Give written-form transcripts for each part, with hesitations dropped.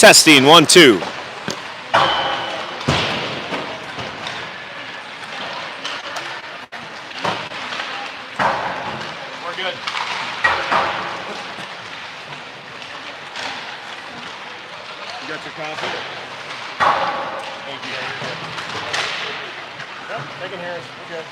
Testing, 1, 2. You got your coffee? Thank you. Yep, taking Harris. We're good.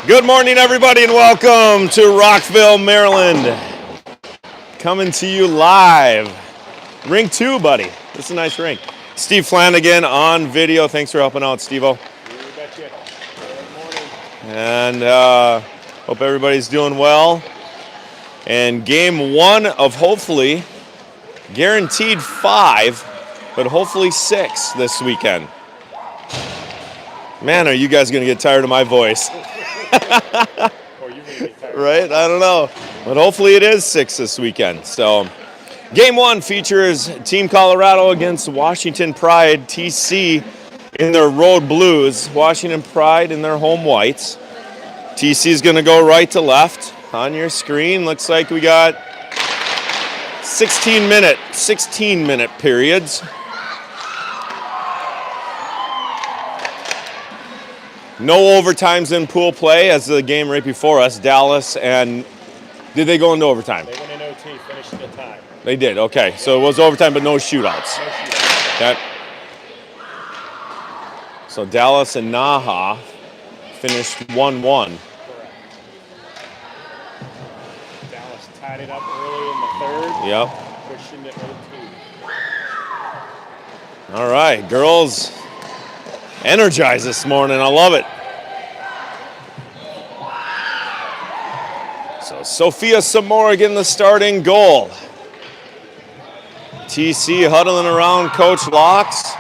Good morning, everybody, and welcome to Rockville, Maryland. Coming to you live. Ring 2, buddy. This is a nice ring. Steve Flanagan on video. Thanks for helping out, Steve-O. You betcha. Good morning. And hope everybody's doing well. And game 1 of hopefully guaranteed 5, but hopefully 6 this weekend. Man, are you guys going to get tired of my voice? Or you may get tired. Right? I don't know. But hopefully it is 6 this weekend. So, game 1 features Team Colorado against Washington Pride, TC in their road blues, Washington Pride in their home whites. TC is going to go right to left on your screen. Looks like we got 16 minute periods. No overtimes in pool play as the game right before us, Dallas, and did they go into overtime? They went in OT, finished the tie. They did, okay. So it was overtime, but no shootouts. No shootout. Okay. So Dallas and Naha finished 1-1. Correct. Dallas tied it up early in the third. Yep. Pushed into OT. All right, girls energized this morning. I love it. So Sophia Samora getting the starting goal. TC huddling around Coach Locks.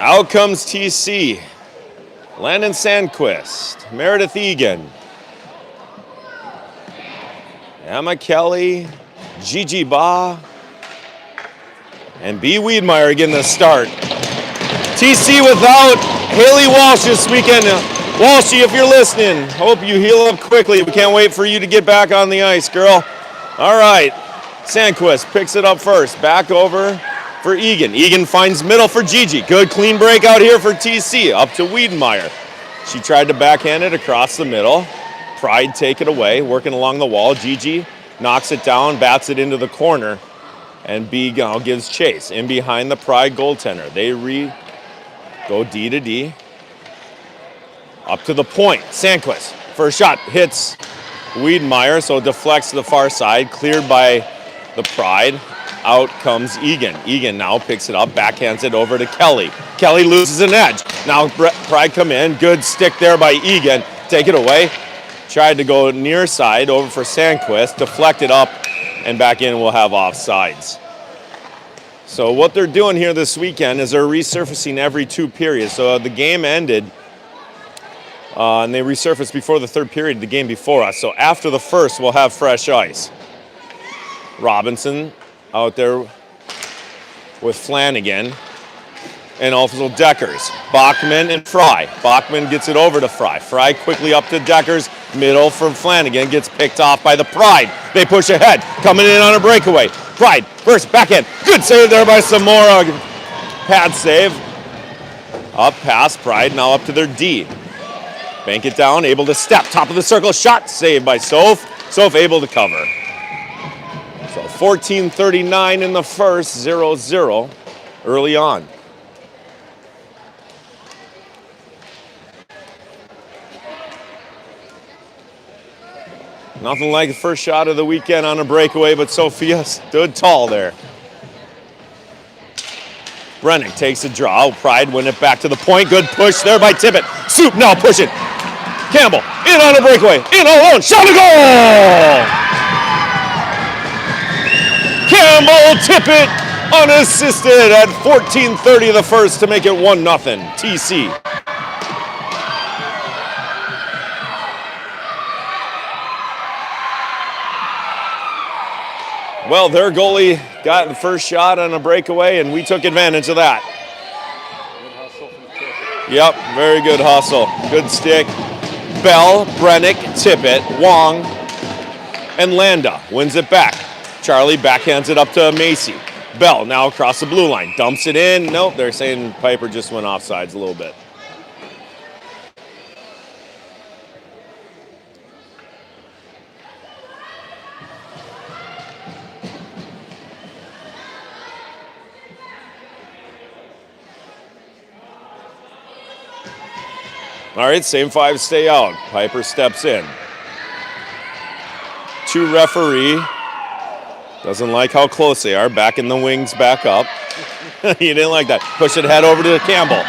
Out comes TC. Landon Sandquist, Meredith Egan, Emma Kelly, Gigi Ba, and B. Wiedmeyer getting the start. TC without Haley Walsh this weekend. Walshy, if you're listening, hope you heal up quickly. We can't wait for you to get back on the ice, girl. All right, Sandquist picks it up first. Back over for Egan. Egan finds middle for Gigi. Good clean break out here for TC. Up to Wiedmeyer. She tried to backhand it across the middle. Pride take it away, working along the wall. Gigi knocks it down, bats it into the corner, and B now gives chase. In behind the Pride goaltender. They go D to D. Up to the point. Sandquist. First shot hits Wiedmeyer, so deflects to the far side. Cleared by the Pride. Out comes Egan. Egan now picks it up, backhands it over to Kelly. Kelly loses an edge. Now Pride come in. Good stick there by Egan. Take it away. Tried to go near side over for Sandquist. Deflected up and back in. We'll have offsides. So what they're doing here this weekend is they're resurfacing every 2 periods. So the game ended and they resurfaced before the third period, the game before us. So after the first, we'll have fresh ice. Robinson out there with Flanagan and also Deckers. Bachman and Fry. Bachman gets it over to Fry. Fry quickly up to Deckers. Middle from Flanagan. Gets picked off by the Pride. They push ahead. Coming in on a breakaway. Pride first backhand. Good save there by Samora. Pad save. Up past Pride. Now up to their D. Bank it down. Able to step. Top of the circle. Shot saved by Soph. Soph able to cover. So 14:39 in the first. 0-0 early on. Nothing like the first shot of the weekend on a breakaway, but Sophia stood tall there. Brennick takes a draw. Pride win it back to the point. Good push there by Tippett. Soup now pushing. Campbell in on a breakaway. In all alone. Shot a goal! Campbell Tippett unassisted at 14:30 of the first to make it 1-0 TC. Well, their goalie got the first shot on a breakaway, and we took advantage of that. Good hustle from Tippett. Yep, very good hustle. Good stick. Bell, Brennick, Tippett, Wong, and Landa wins it back. Charlie backhands it up to Macy. Bell now across the blue line. Dumps it in. Nope, they're saying Piper just went offsides a little bit. All right, same five stay out. Piper steps in. 2 referee. Doesn't like how close they are. Back in the wings, back up. He didn't like that. Push it head over to Campbell.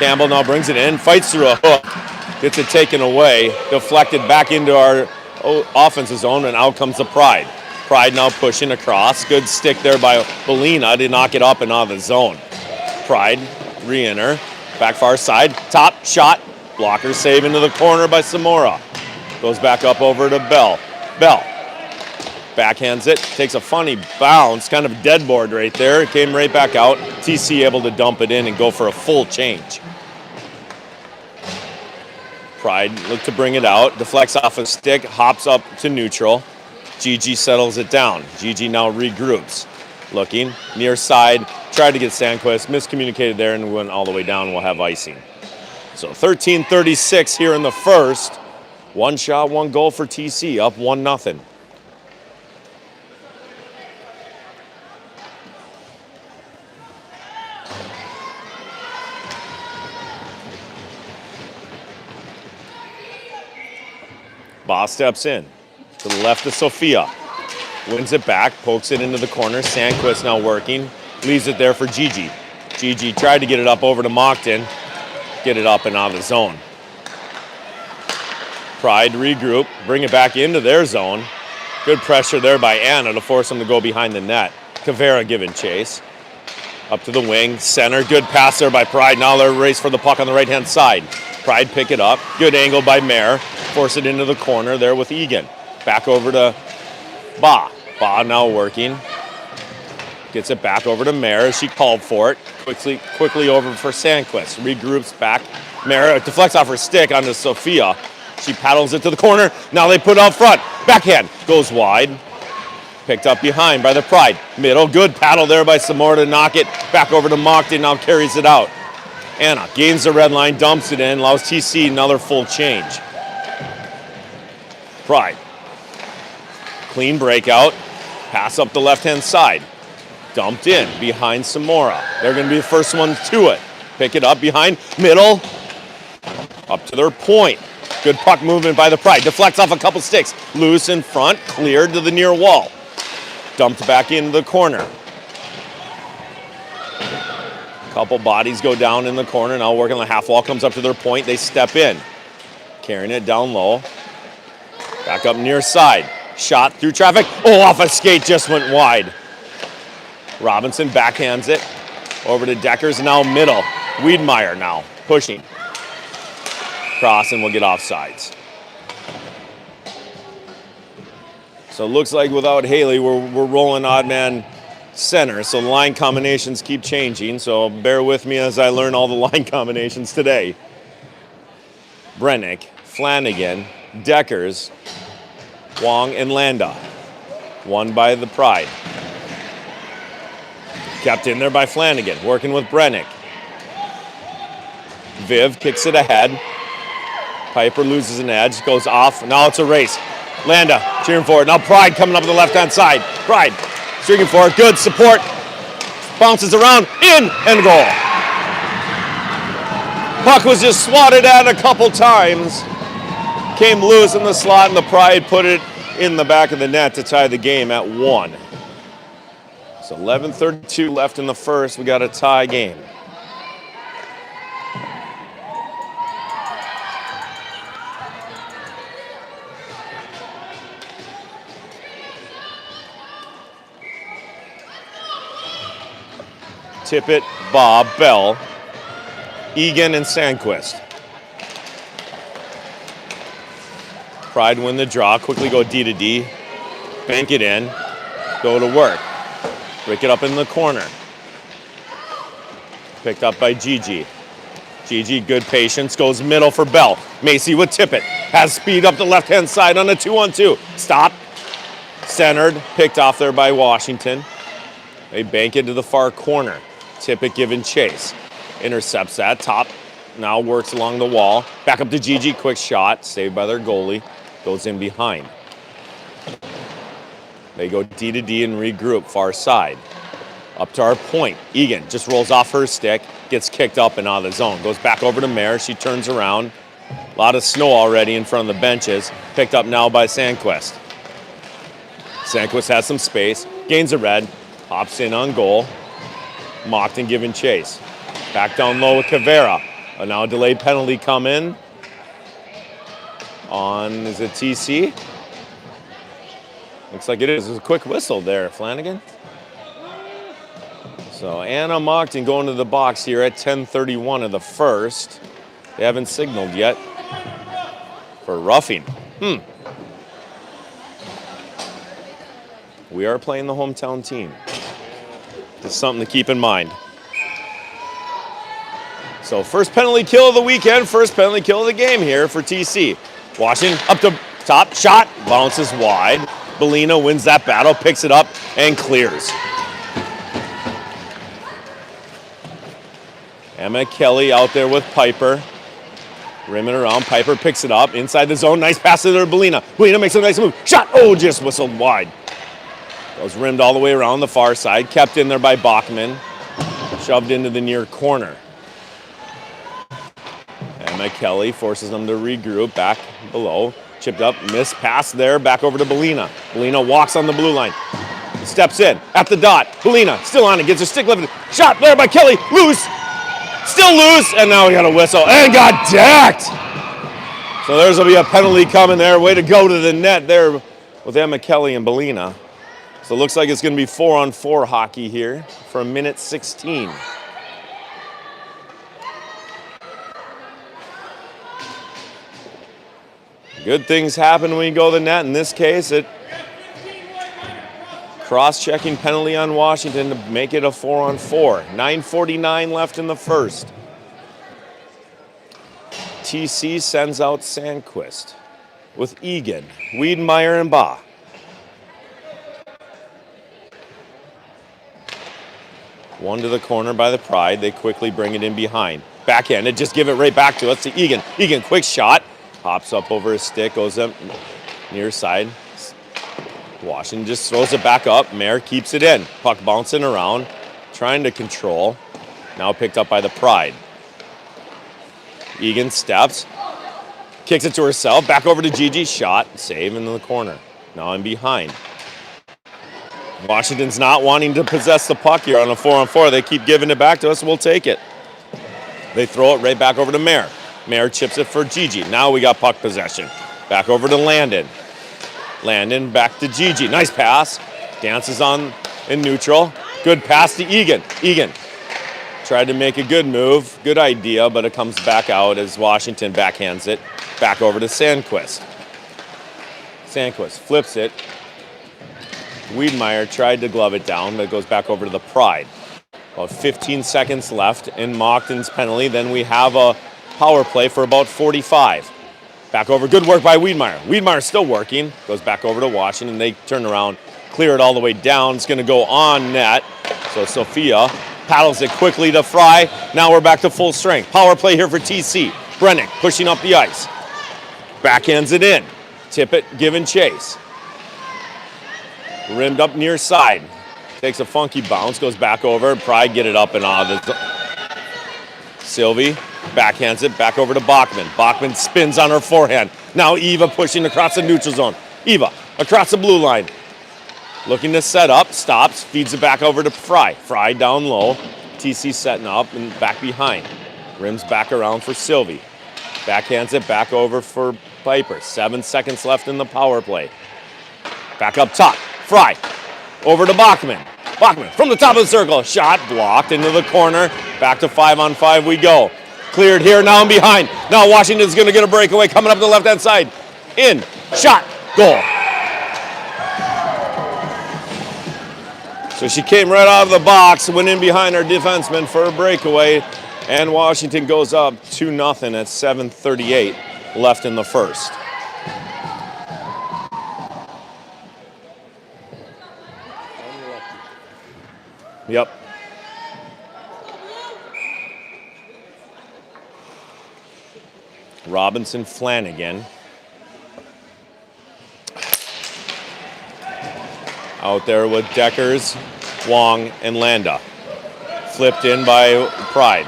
Campbell now brings it in, fights through a hook. Gets it taken away. Deflected back into our offensive zone, and out comes the Pride. Pride now pushing across. Good stick there by Belina to knock it up and out of the zone. Pride, re-enter. Back far side. Top shot. Blocker save into the corner by Samora. Goes back up over to Bell. Bell backhands it, takes a funny bounce, kind of dead board right there. It came right back out. TC able to dump it in and go for a full change. Pride looked to bring it out, deflects off a stick, hops up to neutral. Gigi settles it down. Gigi now regroups. Looking, near side, tried to get Sandquist, miscommunicated there and went all the way down. We'll have icing. So 13:36 here in the first. 1 shot, 1 goal for TC, up 1-0. Boss steps in to the left of Sophia. Wins it back, pokes it into the corner. Sandquist now working, leaves it there for Gigi. Gigi tried to get it up over to Moncton. Get it up and out of the zone. Pride regroup, bring it back into their zone. Good pressure there by Anna to force them to go behind the net. Cavera giving chase. Up to the wing, center, good pass there by Pride. Now they're race for the puck on the right-hand side. Pride pick it up, good angle by Mayer. Force it into the corner there with Egan. Back over to Ba. Ba now working. Gets it back over to Mayer. She called for it. Quickly over for Sandquist. Regroups back. Mayer deflects off her stick onto Sophia. She paddles it to the corner. Now they put it out front. Backhand goes wide. Picked up behind by the Pride. Middle, good paddle there by Samora to knock it. Back over to Moncton, now carries it out. Anna gains the red line, dumps it in, allows TC another full change. Pride. Clean breakout. Pass up the left-hand side. Dumped in behind Samora. They're going to be the first one to it. Pick it up behind, middle, up to their point. Good puck movement by the Pride. Deflects off a couple sticks. Loose in front, cleared to the near wall. Dumped back into the corner. Couple bodies go down in the corner. Now working on the half wall, comes up to their point. They step in. Carrying it down low. Back up near side. Shot through traffic. Oh, off a skate, just went wide. Robinson backhands it over to Deckers, now middle. Wiedmeyer now pushing. Cross and we'll get offsides. So it looks like without Haley, we're rolling odd man center. So line combinations keep changing. So bear with me as I learn all the line combinations today. Brennick, Flanagan, Deckers, Wong, and Landa. Won by the Pride. Kept in there by Flanagan, working with Brennick. Viv kicks it ahead. Piper loses an edge, goes off. Now it's a race. Landa cheering for it. Now Pride coming up on the left-hand side. Pride streaking for it. Good support. Bounces around, in, and goal. Puck was just swatted at a couple times. Came loose in the slot, and the Pride put it in the back of the net to tie the game at 1. So 11:32 left in the first. We got a tie game. Tippett, Bob, Bell, Egan, and Sandquist. Pride win the draw. Quickly go D to D. Bank it in. Go to work. Break it up in the corner. Picked up by Gigi. Gigi, good patience. Goes middle for Bell. Macy with Tippett. Has speed up the left-hand side on a 2-on-2. Stop. Centered. Picked off there by Washington. They bank it to the far corner. Tippett giving chase. Intercepts that. Top now works along the wall. Back up to Gigi. Quick shot. Saved by their goalie. Goes in behind. They go D to D and regroup far side. Up to our point. Egan just rolls off her stick. Gets kicked up and out of the zone. Goes back over to Mare. She turns around. A lot of snow already in front of the benches. Picked up now by Sandquist. Sandquist has some space. Gains a red. Hops in on goal. Mockton giving chase. Back down low with Cavera. Now a delayed penalty come in. On, is it TC? Looks like it is. There's a quick whistle there, Flanagan. So Anna Mockton going to the box here at 10:31 of the first. They haven't signaled yet for roughing. We are playing the hometown team. Just something to keep in mind. So first penalty kill of the weekend, first penalty kill of the game here for TC. Washington up to top, shot, bounces wide. Bellina wins that battle, picks it up, and clears. Emma Kelly out there with Piper. Rimming around, Piper picks it up, inside the zone, nice pass to Bellina. Bellina makes a nice move, shot, oh, just whistled wide. Goes rimmed all the way around the far side, kept in there by Bachman. Shoved into the near corner. Emma Kelly forces them to regroup back below. Chipped up, missed pass there, back over to Bellina. Bellina walks on the blue line. Steps in, at the dot. Bellina still on it, gets her stick lifted. Shot there by Kelly, loose. Still loose, and now we got a whistle, and got decked. So there's will be a penalty coming there. Way to go to the net there with Emma Kelly and Bellina. So it looks like it's going to be 4-on-4 hockey here for a minute 16. Good things happen when you go to the net. In this case, it cross-checking penalty on Washington to make it a 4-on-4. 9:49 left in the first. TC sends out Sandquist with Egan, Wiedemeyer, and Baugh. One to the corner by the Pride. They quickly bring it in behind. Backhanded, just give it right back to us to Egan. Egan, quick shot. Hops up over his stick, goes up near side. Washington just throws it back up. Mare keeps it in. Puck bouncing around, trying to control. Now picked up by the Pride. Egan steps, kicks it to herself. Back over to Gigi. Shot, save into the corner. Now in behind. Washington's not wanting to possess the puck here on a 4-on-4. They keep giving it back to us, we'll take it. They throw it right back over to Mare. Mare chips it for Gigi. Now we got puck possession. Back over to Landon. Landon back to Gigi. Nice pass. Dances on in neutral. Good pass to Egan. Egan tried to make a good move. Good idea, but it comes back out as Washington backhands it. Back over to Sandquist. Sandquist flips it. Wiedemeyer tried to glove it down, but it goes back over to the Pride. About 15 seconds left in Mockton's penalty. Then we have a power play for about 45. Back over, good work by Wiedemeyer. Wiedemeyer still working. Goes back over to Washington. They turn around, clear it all the way down. It's going to go on net. So Sophia paddles it quickly to Fry. Now we're back to full strength. Power play here for TC. Brennick pushing up the ice. Backhands it in. Tippett giving chase. Rimmed up near side. Takes a funky bounce, goes back over. Pride get it up and out of the... Sylvie backhands it back over to Bachman. Bachman spins on her forehand. Now Eva pushing across the neutral zone. Eva across the blue line. Looking to set up, stops, feeds it back over to Fry. Fry down low. TC setting up and back behind. Rims back around for Sylvie. Backhands it back over for Piper. 7 seconds left in the power play. Back up top. Fry. Over to Bachman. Bachman from the top of the circle. Shot blocked into the corner. Back to 5-on-5 we go. Cleared here, now and behind. Now Washington's going to get a breakaway coming up the left-hand side. In. Shot. Goal. So she came right out of the box, went in behind our defenseman for a breakaway, and Washington goes up 2-0 at 7:38 left in the first. Yep. Robinson, Flanagan. Out there with Deckers, Wong, and Landa. Flipped in by Pride.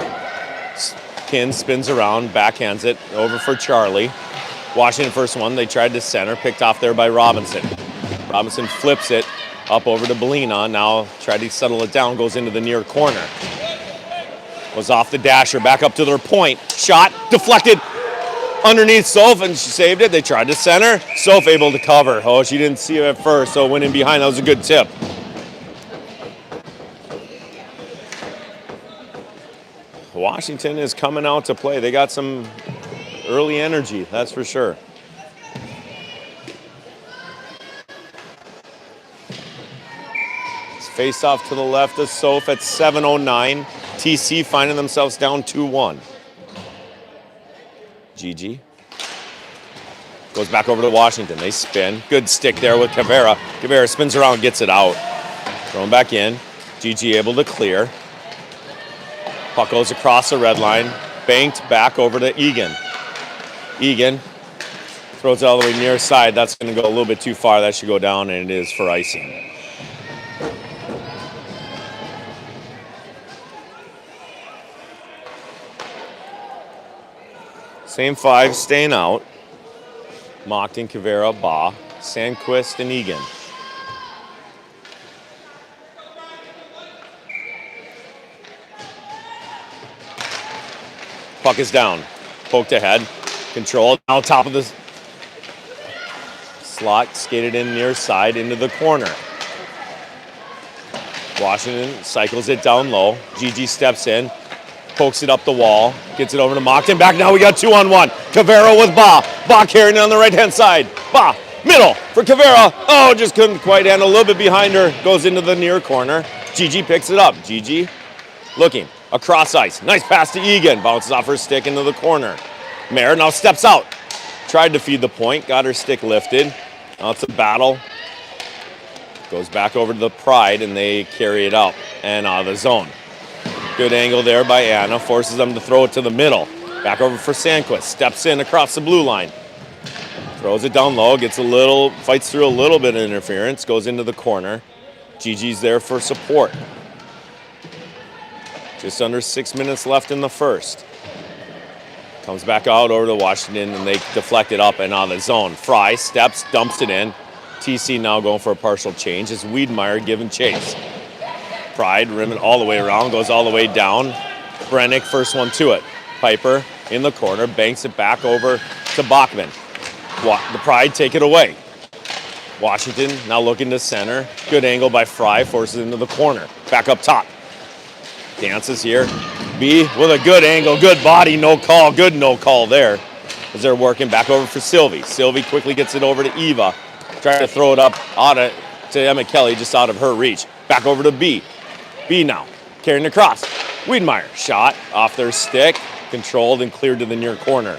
Kin spins around, backhands it over for Charlie. Washington first one, they tried to center, picked off there by Robinson. Robinson flips it up over to Belina, now tried to settle it down, goes into the near corner. Was off the dasher, back up to their point. Shot, deflected underneath Soph, and she saved it. They tried to center. Soph able to cover. Oh, she didn't see it at first, so went in behind. That was a good tip. Washington is coming out to play. They got some early energy, that's for sure. It's face off to the left of Soph at 7:09. TC finding themselves down 2-1. Gigi goes back over to Washington. They spin. Good stick there with Caveira. Caveira spins around, gets it out. Thrown back in. Gigi able to clear. Puck goes across the red line. Banked back over to Egan. Egan throws it all the way near side. That's going to go a little bit too far. That should go down, and it is for icing. Same five staying out. Mockton, Caveira, Ba, Sandquist, and Egan. Puck is down. Poked ahead. Controlled. Now top of the slot. Skated in near side into the corner. Washington cycles it down low. Gigi steps in. Pokes it up the wall, gets it over to Mockton. Back now, we got 2-on-1. Caveira with Ba. Ba carrying it on the right-hand side. Ba, middle for Caveira. Oh, just couldn't quite handle. A little bit behind her. Goes into the near corner. Gigi picks it up. Gigi looking across ice. Nice pass to Egan. Bounces off her stick into the corner. Mare now steps out. Tried to feed the point. Got her stick lifted. Now it's a battle. Goes back over to the Pride, and they carry it out and out of the zone. Good angle there by Anna, forces them to throw it to the middle. Back over for Sandquist, steps in across the blue line. Throws it down low, fights through a little bit of interference, goes into the corner. Gigi's there for support. Just under 6 minutes left in the first. Comes back out over to Washington, and they deflect it up and out of the zone. Fry steps, dumps it in. TC now going for a partial change as Wiedmeyer giving chase. Pride rimming all the way around, goes all the way down. Brennick first one to it. Piper in the corner, banks it back over to Bachman. The Pride take it away. Washington now looking to center. Good angle by Fry, forces it into the corner. Back up top. Dances here. B with a good angle, good body, no call. Good no call there as they're working back over for Sylvie. Sylvie quickly gets it over to Eva. Trying to throw it up to Emma Kelly, just out of her reach. Back over to B. B now, carrying across. Wiedmeyer, shot off their stick, controlled and cleared to the near corner.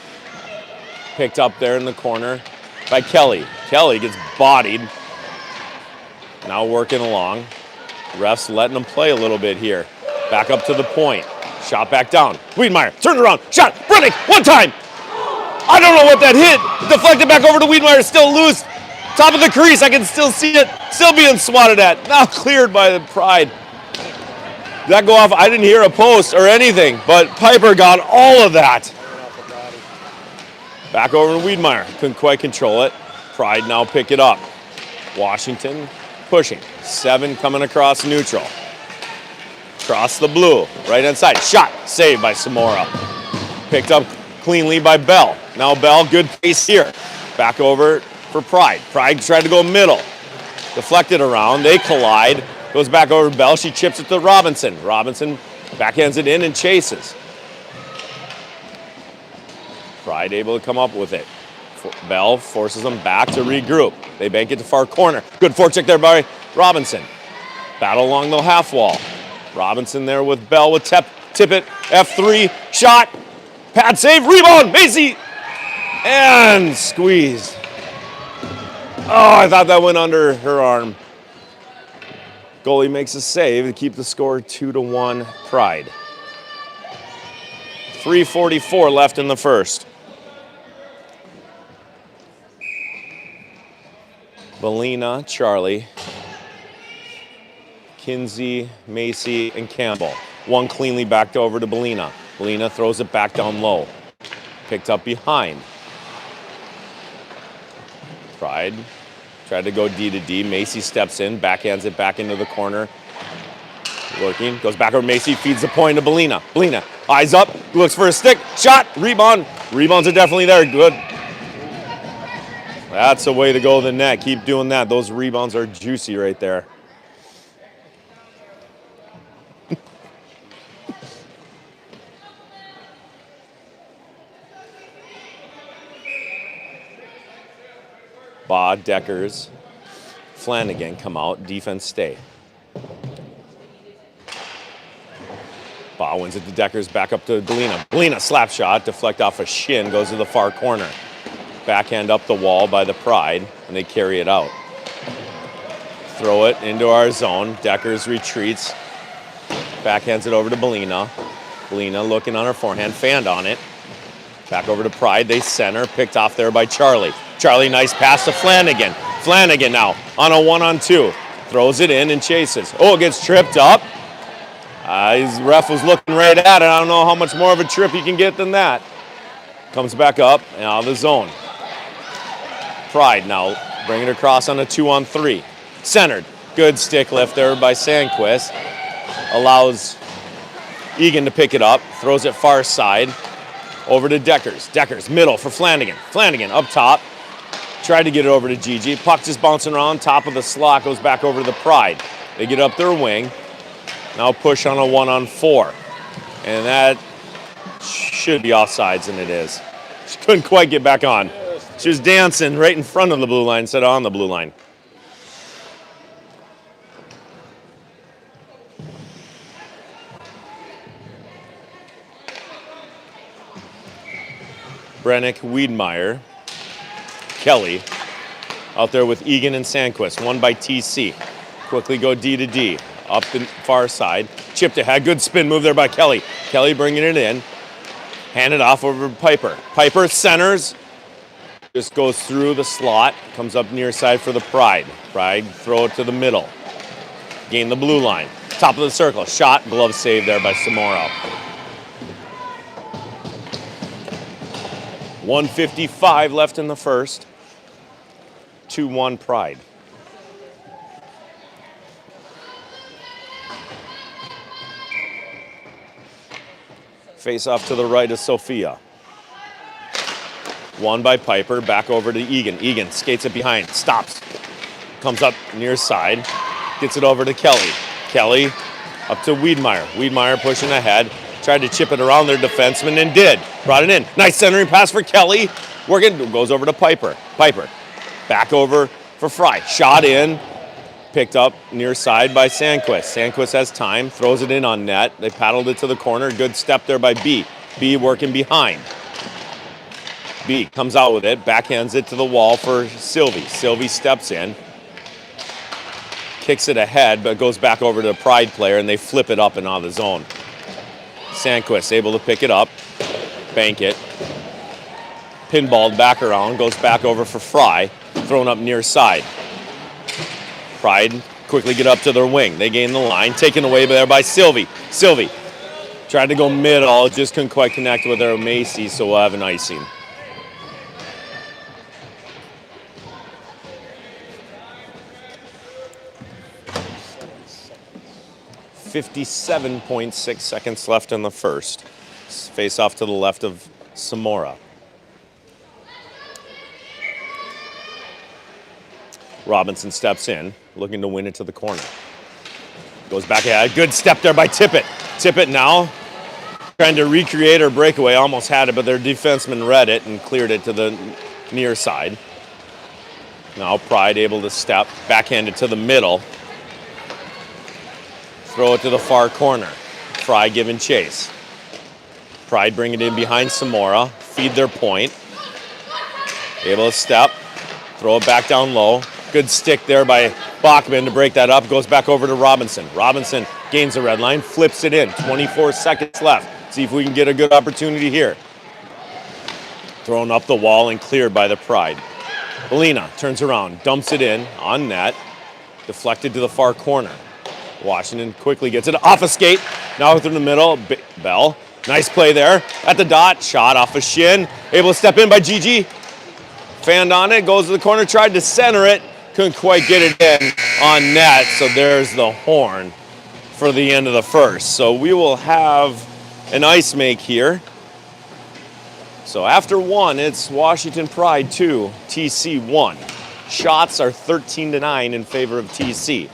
Picked up there in the corner by Kelly. Kelly gets bodied. Now working along. Refs letting them play a little bit here. Back up to the point. Shot back down. Wiedmeyer, turns around, shot, Brennick, one time. I don't know what that hit. Deflected back over to Wiedmeyer, still loose. Top of the crease, I can still see it. Still being swatted at. Now cleared by the Pride. Did that go off? I didn't hear a post or anything, but Piper got all of that. Back over to Wiedmeyer. Couldn't quite control it. Pride now pick it up. Washington pushing. 7 coming across neutral. Across the blue, right inside. Shot, saved by Samora. Picked up cleanly by Bell. Now Bell, good pace here. Back over for Pride. Pride tried to go middle. Deflected around, they collide. Goes back over to Bell, she chips it to Robinson. Robinson backhands it in and chases. Pride able to come up with it. Bell forces them back to regroup. They bank it to far corner. Good forecheck there by Robinson. Battle along the half wall. Robinson there with Bell with Tippett. F3, shot, pad save, rebound, Macy, and squeeze. Oh, I thought that went under her arm. Goalie makes a save to keep the score 2-1 Pride. 3:44 left in the first. Belina, Charlie, Kinsey, Macy, and Campbell. One cleanly backed over to Belina. Belina throws it back down low. Picked up behind. Pride tried to go D to D. Macy steps in, backhands it back into the corner. Working, goes back over Macy, feeds the point to Belina. Belina, eyes up, looks for a stick, shot, rebound. Rebounds are definitely there, good. That's the way to go to the net. Keep doing that. Those rebounds are juicy right there. Baugh, Deckers, Flanagan come out, defense stay. Baugh wins it to Deckers, back up to Belina. Belina, slap shot, deflect off a shin, goes to the far corner. Backhand up the wall by the Pride, and they carry it out. Throw it into our zone. Deckers retreats, backhands it over to Belina. Belina looking on her forehand, fanned on it. Back over to Pride, they center, picked off there by Charlie. Charlie, nice pass to Flanagan. Flanagan now on a 1-on-2. Throws it in and chases. Oh, it gets tripped up. His ref was looking right at it. I don't know how much more of a trip he can get than that. Comes back up and out of the zone. Pride now bringing it across on a 2-on-3. Centered. Good stick lift there by Sandquist. Allows Egan to pick it up. Throws it far side. Over to Deckers. Deckers, middle for Flanagan. Flanagan up top. Tried to get it over to Gigi. Puck just bouncing around. Top of the slot goes back over to the Pride. They get up their wing. Now push on a 1-on-4. And that should be offsides, and it is. She couldn't quite get back on. She was dancing right in front of the blue line instead of on the blue line. Brennick, Wiedmeyer, Kelly out there with Egan and Sandquist. One by TC. Quickly go D to D. Up the far side. Chipped ahead. Good spin move there by Kelly. Kelly bringing it in. Hand it off over to Piper. Piper centers. Just goes through the slot. Comes up near side for the Pride. Pride throw it to the middle. Gain the blue line. Top of the circle. Shot. Glove save there by Samora. 1:55 left in the first. 2-1 Pride. Face off to the right of Sophia. One by Piper, back over to Egan. Egan skates it behind, stops. Comes up near side, gets it over to Kelly. Kelly up to Wiedmeyer. Wiedmeyer pushing ahead. Tried to chip it around their defenseman and did. Brought it in. Nice centering pass for Kelly. Working, goes over to Piper. Piper back over for Fry. Shot in. Picked up near side by Sandquist. Sandquist has time, throws it in on net. They paddled it to the corner. Good step there by B. B working behind. B comes out with it, backhands it to the wall for Sylvie. Sylvie steps in, kicks it ahead, but goes back over to the Pride player, and they flip it up and out of the zone. Sandquist able to pick it up, bank it. Pinballed back around, goes back over for Fry, thrown up near side. Pride quickly get up to their wing. They gain the line, taken away there by Sylvie. Sylvie tried to go middle, just couldn't quite connect with her Macy, so we'll have an icing. 57.6 seconds left in the first. Face off to the left of Samora. Robinson steps in, looking to win it to the corner. Goes back ahead. Good step there by Tippett. Tippett now trying to recreate her breakaway. Almost had it, but their defenseman read it and cleared it to the near side. Now Pride able to step, backhanded to the middle. Throw it to the far corner. Fry giving chase. Pride bring it in behind Samora. Feed their point. Able to step. Throw it back down low. Good stick there by Bachman to break that up. Goes back over to Robinson. Robinson gains the red line. Flips it in. 24 seconds left. See if we can get a good opportunity here. Thrown up the wall and cleared by the Pride. Belina turns around. Dumps it in on net. Deflected to the far corner. Washington quickly gets it off a skate. Now through the middle. Bell. Nice play there at the dot. Shot off a shin. Able to step in by Gigi. Fanned on it. Goes to the corner. Tried to center it. Couldn't quite get it in on net. So there's the horn for the end of the first. So we will have an ice make here. So after one, it's Washington Pride 2, TC 1. Shots are 13-9 in favor of TC.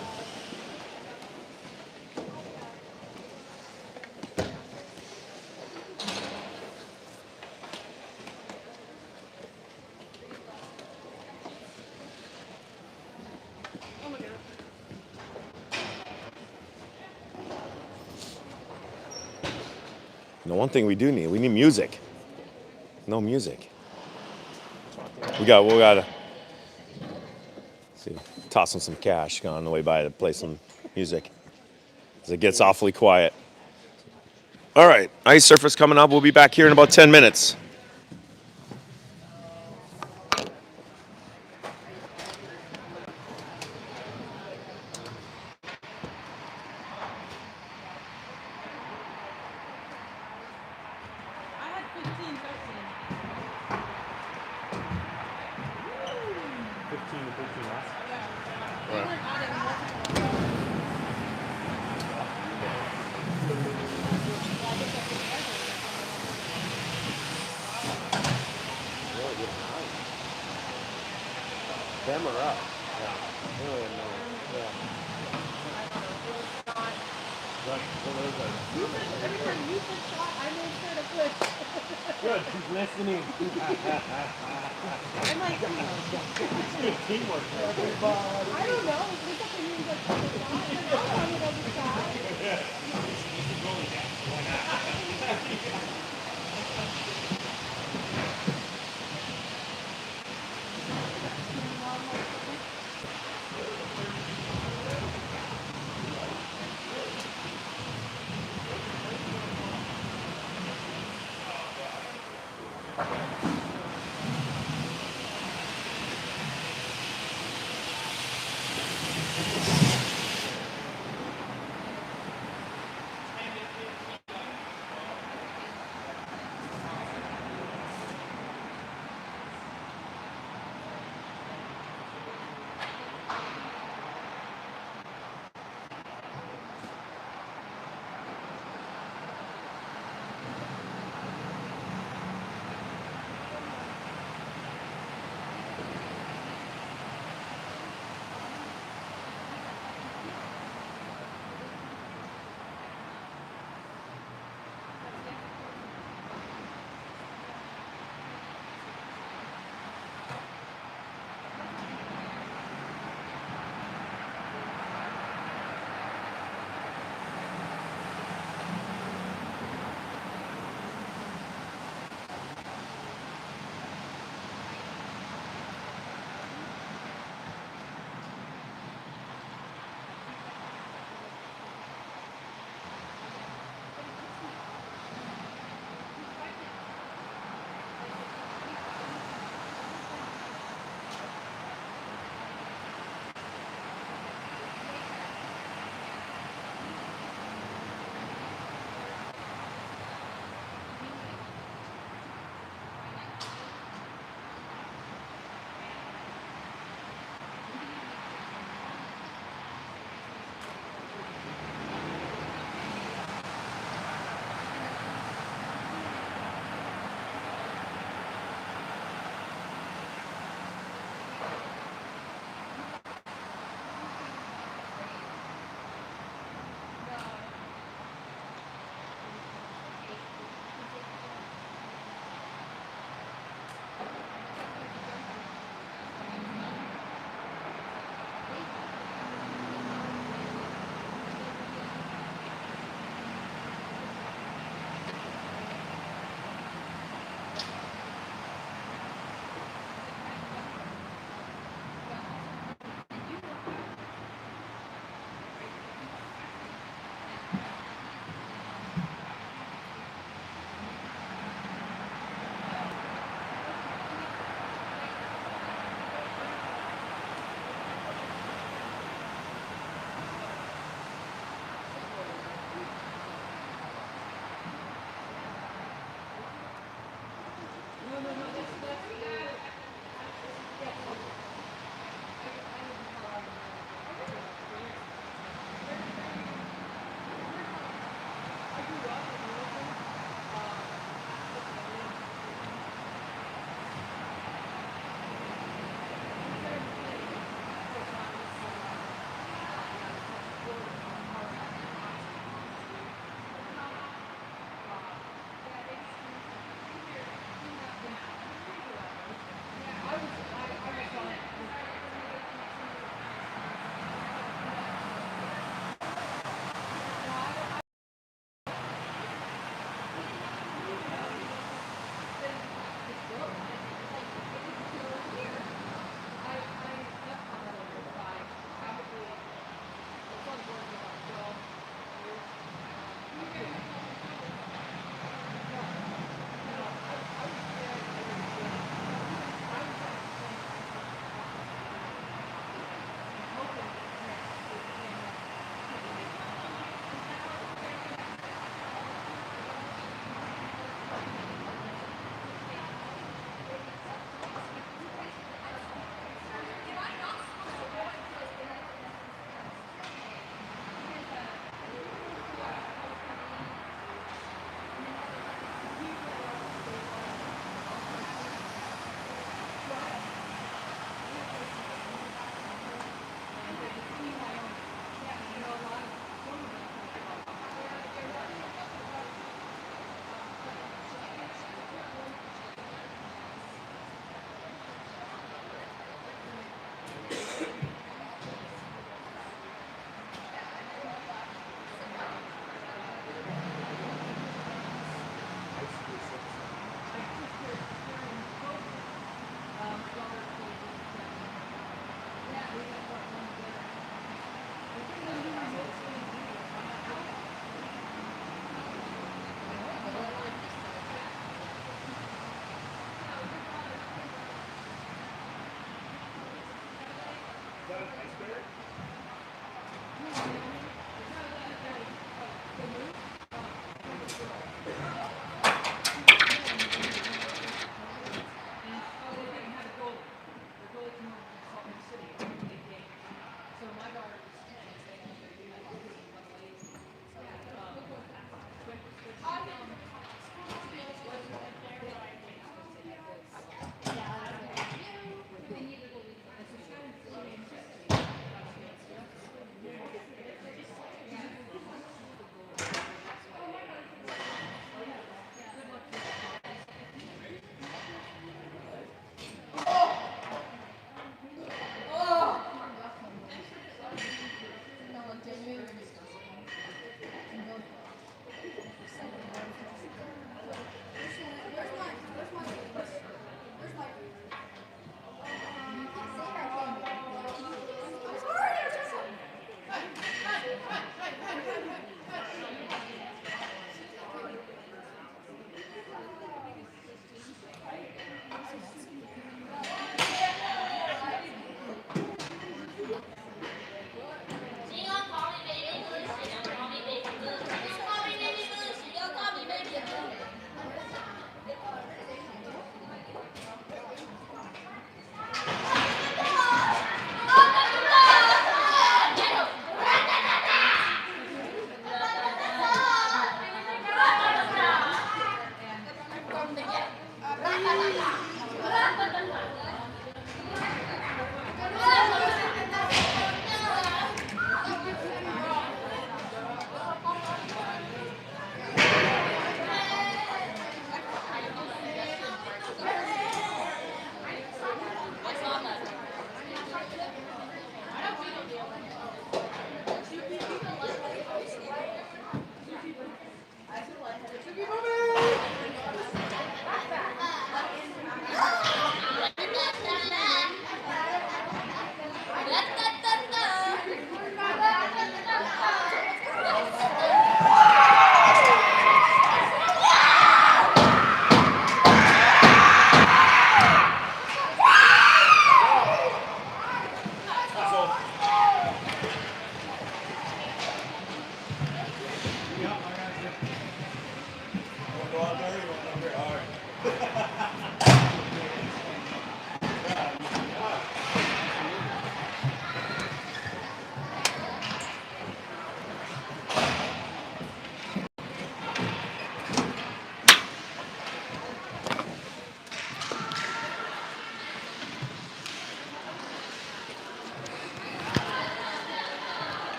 Now, one thing we need music. No music. We gotta see, toss them some cash on the way by to play some music as it gets awfully quiet. All right, ice surface coming up. We'll be back here in about 10 minutes. Camera up. Every time you put shot, I make sure to push. Good, she's listening. I'm like, Good teamwork. I don't know. We got the news like, oh, I want to go to shot.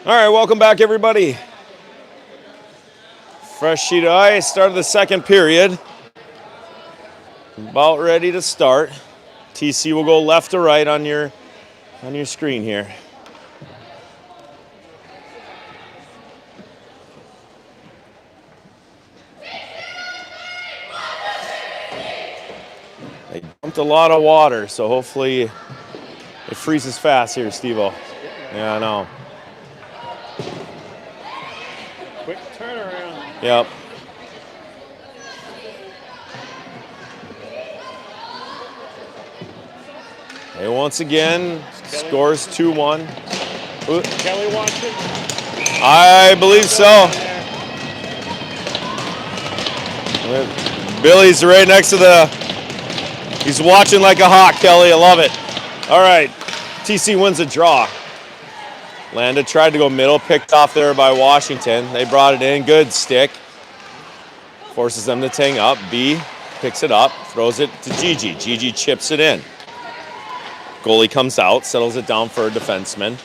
All right, welcome back, everybody. Fresh sheet of ice, start of the second period. About ready to start. TC will go left to right on your screen here. They dumped a lot of water, so hopefully it freezes fast here, Steve-O. Yeah, I know. Quick turnaround. Yep. And once again, scores 2-1. Kelly watching? I believe so. Billy's right next to he's watching like a hawk, Kelly. I love it. All right, TC wins a draw. Landa tried to go middle, picked off there by Washington. They brought it in, good stick. Forces them to tang up. B picks it up, throws it to Gigi. Gigi chips it in. Goalie comes out, settles it down for a defenseman.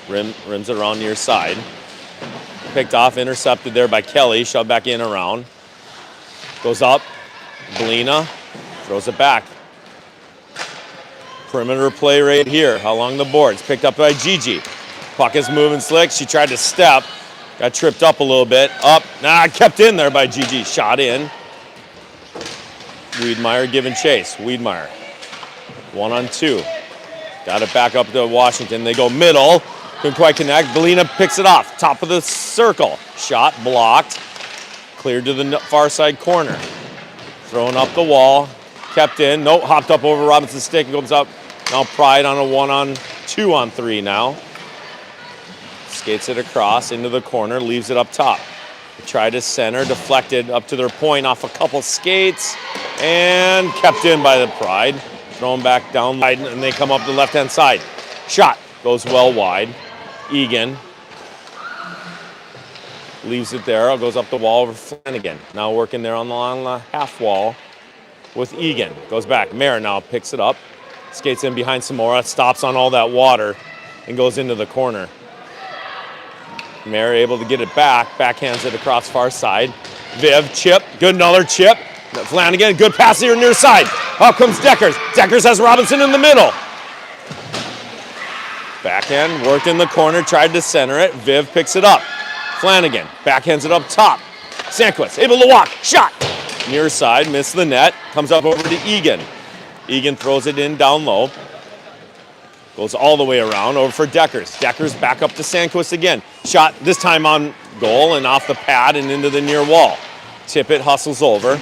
Rims it around near side. Picked off, intercepted there by Kelly, shoved back in around. Goes up, Belina, throws it back. Perimeter play right here along the boards. Picked up by Gigi. Puck is moving slick. She tried to step. Got tripped up a little bit. Up. Kept in there by Gigi. Shot in. Wiedmeyer giving chase. Wiedmeyer. 1-on-2. Got it back up to Washington. They go middle. Couldn't quite connect. Belina picks it off. Top of the circle. Shot blocked. Cleared to the far side corner. Thrown up the wall. Kept in. Nope, hopped up over Robinson's stick. Goes up. Now Pride on a 1-on-2 on 3 now. Skates it across into the corner. Leaves it up top. Tried to center. Deflected up to their point off a couple skates. And kept in by the Pride. Thrown back down wide, and they come up the left-hand side. Shot goes well wide. Egan leaves it there. Goes up the wall over Flanagan. Now working there on the half wall with Egan. Goes back. Mayer now picks it up. Skates in behind Samora. Stops on all that water and goes into the corner. Mayer able to get it back. Backhands it across far side. Viv, chip. Good another chip. Flanagan, good pass here near side. Out comes Deckers. Deckers has Robinson in the middle. Backhand, worked in the corner, tried to center it. Viv picks it up. Flanagan, backhands it up top. Sandquist, able to walk, shot. Near side, missed the net. Comes up over to Egan. Egan throws it in down low. Goes all the way around, over for Deckers. Deckers back up to Sandquist again. Shot, this time on goal and off the pad and into the near wall. Tippett hustles over.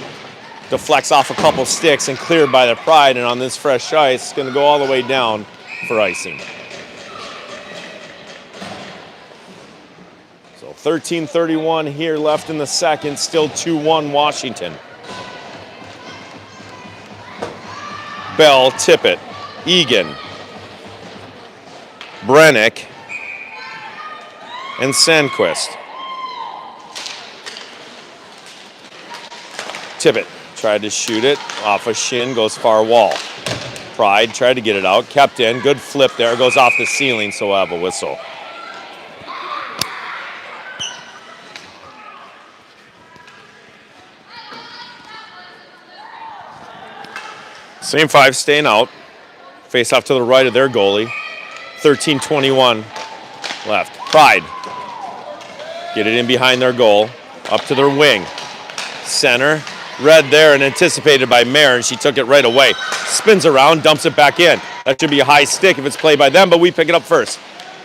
Deflects off a couple sticks and cleared by the Pride, and on this fresh ice, it's going to go all the way down for icing. So 13:31 here left in the second, still 2-1 Washington. Bell, Tippett, Egan, Brennick, and Sandquist. Tippett tried to shoot it off a shin, goes far wall. Pride tried to get it out, kept in, good flip there, goes off the ceiling, so we'll have a whistle. Same five staying out. Face off to the right of their goalie. 13:21 left. Pride. Get it in behind their goal. Up to their wing. Center. Red there and anticipated by Mayer, and she took it right away. Spins around, dumps it back in. That should be a high stick if it's played by them, but we pick it up first.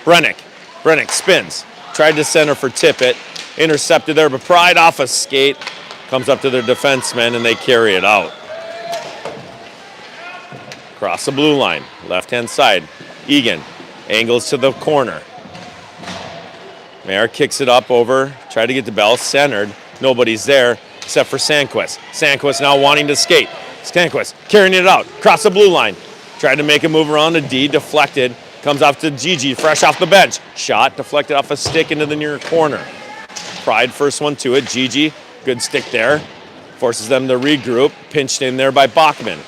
Brennick spins. Tried to center for Tippett. Intercepted there, but Pride off a skate. Comes up to their defensemen, and they carry it out. Across the blue line, left-hand side. Egan angles to the corner. Mayer kicks it up over. Tried to get the Bell centered. Nobody's there except for Sandquist. Sandquist now wanting to skate. Sandquist carrying it out. Across the blue line. Tried to make a move around to D. Deflected. Comes off to Gigi, fresh off the bench. Shot, deflected off a stick into the near corner. Pride first one to it. Gigi, good stick there. Forces them to regroup. Pinched in there by Bachman.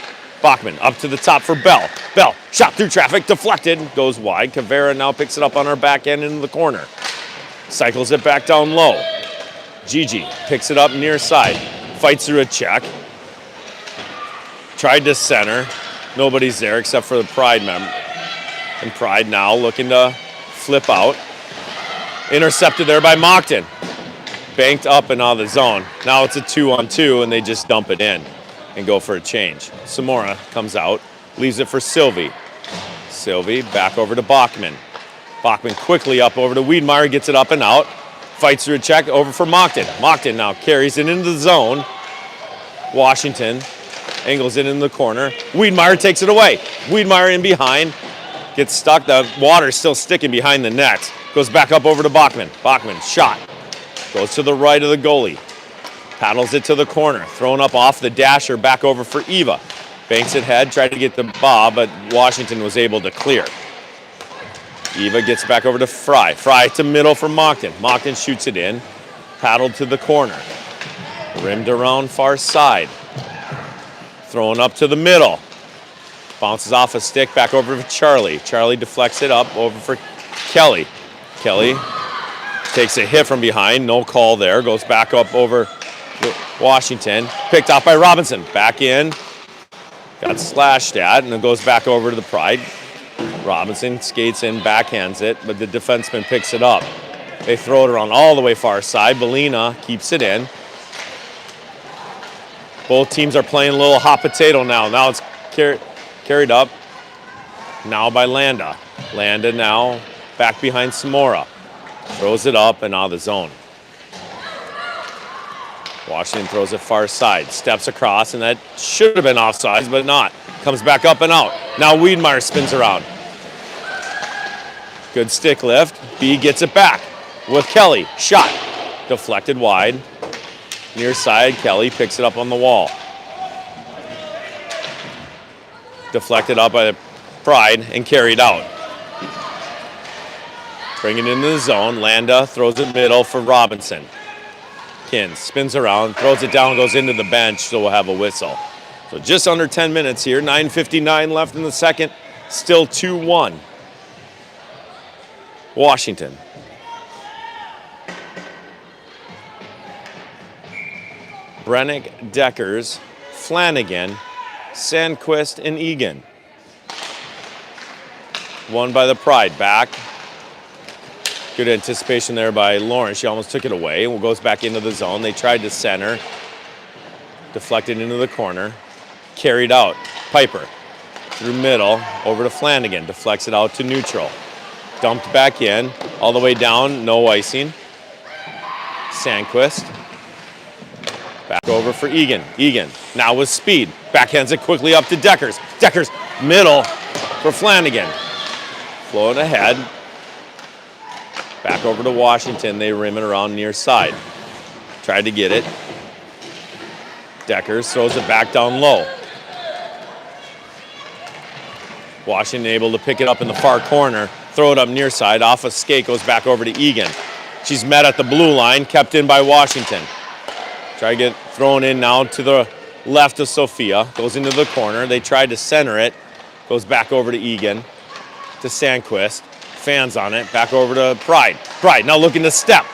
Bachman up to the top for Bell. Bell, shot through traffic, deflected, goes wide. Kavera now picks it up on her back end into the corner. Cycles it back down low. Gigi picks it up near side. Fights through a check. Tried to center. Nobody's there except for the Pride member. And Pride now looking to flip out. Intercepted there by Moncton. Banked up and out of the zone. Now it's a 2-on-2 and they just dump it in and go for a change. Samora comes out, leaves it for Sylvie. Sylvie back over to Bachman. Bachman quickly up over to Wiedmeyer, gets it up and out. Fights through a check over for Moncton. Moncton now carries it into the zone. Washington angles it in the corner. Wiedmeyer takes it away. Wiedmeyer in behind. Gets stuck. The water's still sticking behind the net. Goes back up over to Bachman. Bachman shot. Goes to the right of the goalie. Paddles it to the corner. Thrown up off the dasher. Back over for Eva. Banks it head. Tried to get the Bob, but Washington was able to clear. Eva gets back over to Fry. Fry to middle for Moncton. Moncton shoots it in. Paddled to the corner. Rimmed around far side. Thrown up to the middle. Bounces off a stick back over for Charlie. Charlie deflects it up over for Kelly. Kelly takes a hit from behind. No call there. Goes back up over Washington. Picked off by Robinson. Back in. Got slashed at, and it goes back over to the Pride. Robinson skates in, backhands it, but the defenseman picks it up. They throw it around all the way far side. Belina keeps it in. Both teams are playing a little hot potato now. Now it's carried up. Now by Landa. Landa now back behind Samora. Throws it up and out of the zone. Washington throws it far side, steps across, and that should have been offsides, but not. Comes back up and out. Now Wiedmeyer spins around. Good stick lift. B gets it back with Kelly. Shot. Deflected wide. Near side, Kelly picks it up on the wall. Deflected up by the Pride and carried out. Bringing it into the zone. Landa throws it middle for Robinson. Kins spins around, throws it down, goes into the bench, so we'll have a whistle. So just under 10 minutes here, 9:59 left in the second, still 2-1. Washington. Brennick, Deckers, Flanagan, Sandquist, and Egan. Won by the Pride. Back. Good anticipation there by Lawrence. She almost took it away. And goes back into the zone. They tried to center. Deflected into the corner. Carried out. Piper. Through middle. Over to Flanagan. Deflects it out to neutral. Dumped back in. All the way down. No icing. Sandquist. Back over for Egan. Egan now with speed. Backhands it quickly up to Deckers. Deckers middle for Flanagan. Flowing ahead. Back over to Washington. They rim it around near side. Tried to get it. Deckers throws it back down low. Washington able to pick it up in the far corner. Throw it up near side. Off a skate goes back over to Egan. She's met at the blue line. Kept in by Washington. Try to get thrown in now to the left of Sophia. Goes into the corner. They tried to center it. Goes back over to Egan. To Sandquist. Fans on it. Back over to Pride. Pride now looking to step.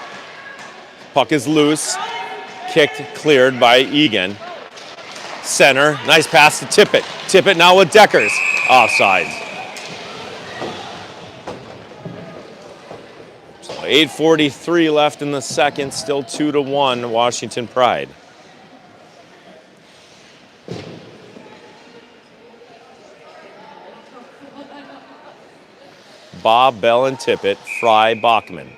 Puck is loose. Kicked, cleared by Egan. Center. Nice pass to Tippett. Tippett now with Deckers. Offsides. So 8:43 left in the second. Still 2-1 Washington Pride. Bob, Bell, and Tippett. Fry, Bachman.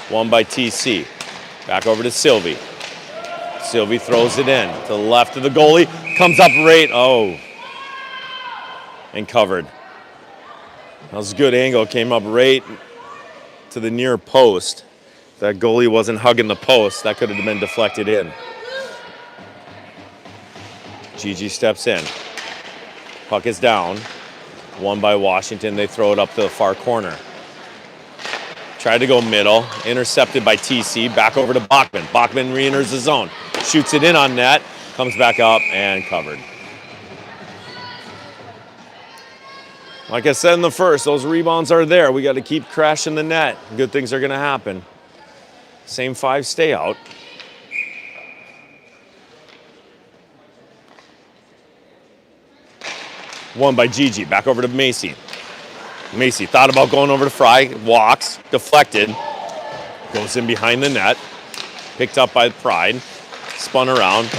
Won by TC. Back over to Sylvie. Sylvie throws it in to the left of the goalie. Comes up right. Oh. And covered. That was a good angle. Came up right to the near post. That goalie wasn't hugging the post. That could have been deflected in. Gigi steps in. Puck is down. Won by Washington. They throw it up to the far corner. Tried to go middle. Intercepted by TC. Back over to Bachman. Bachman re-enters the zone. Shoots it in on net. Comes back up and covered. Like I said in the first, those rebounds are there. We got to keep crashing the net. Good things are going to happen. Same five stay out. Won by Gigi. Back over to Macy. Macy thought about going over to Fry. Walks. Deflected. Goes in behind the net. Picked up by Pride. Spun around.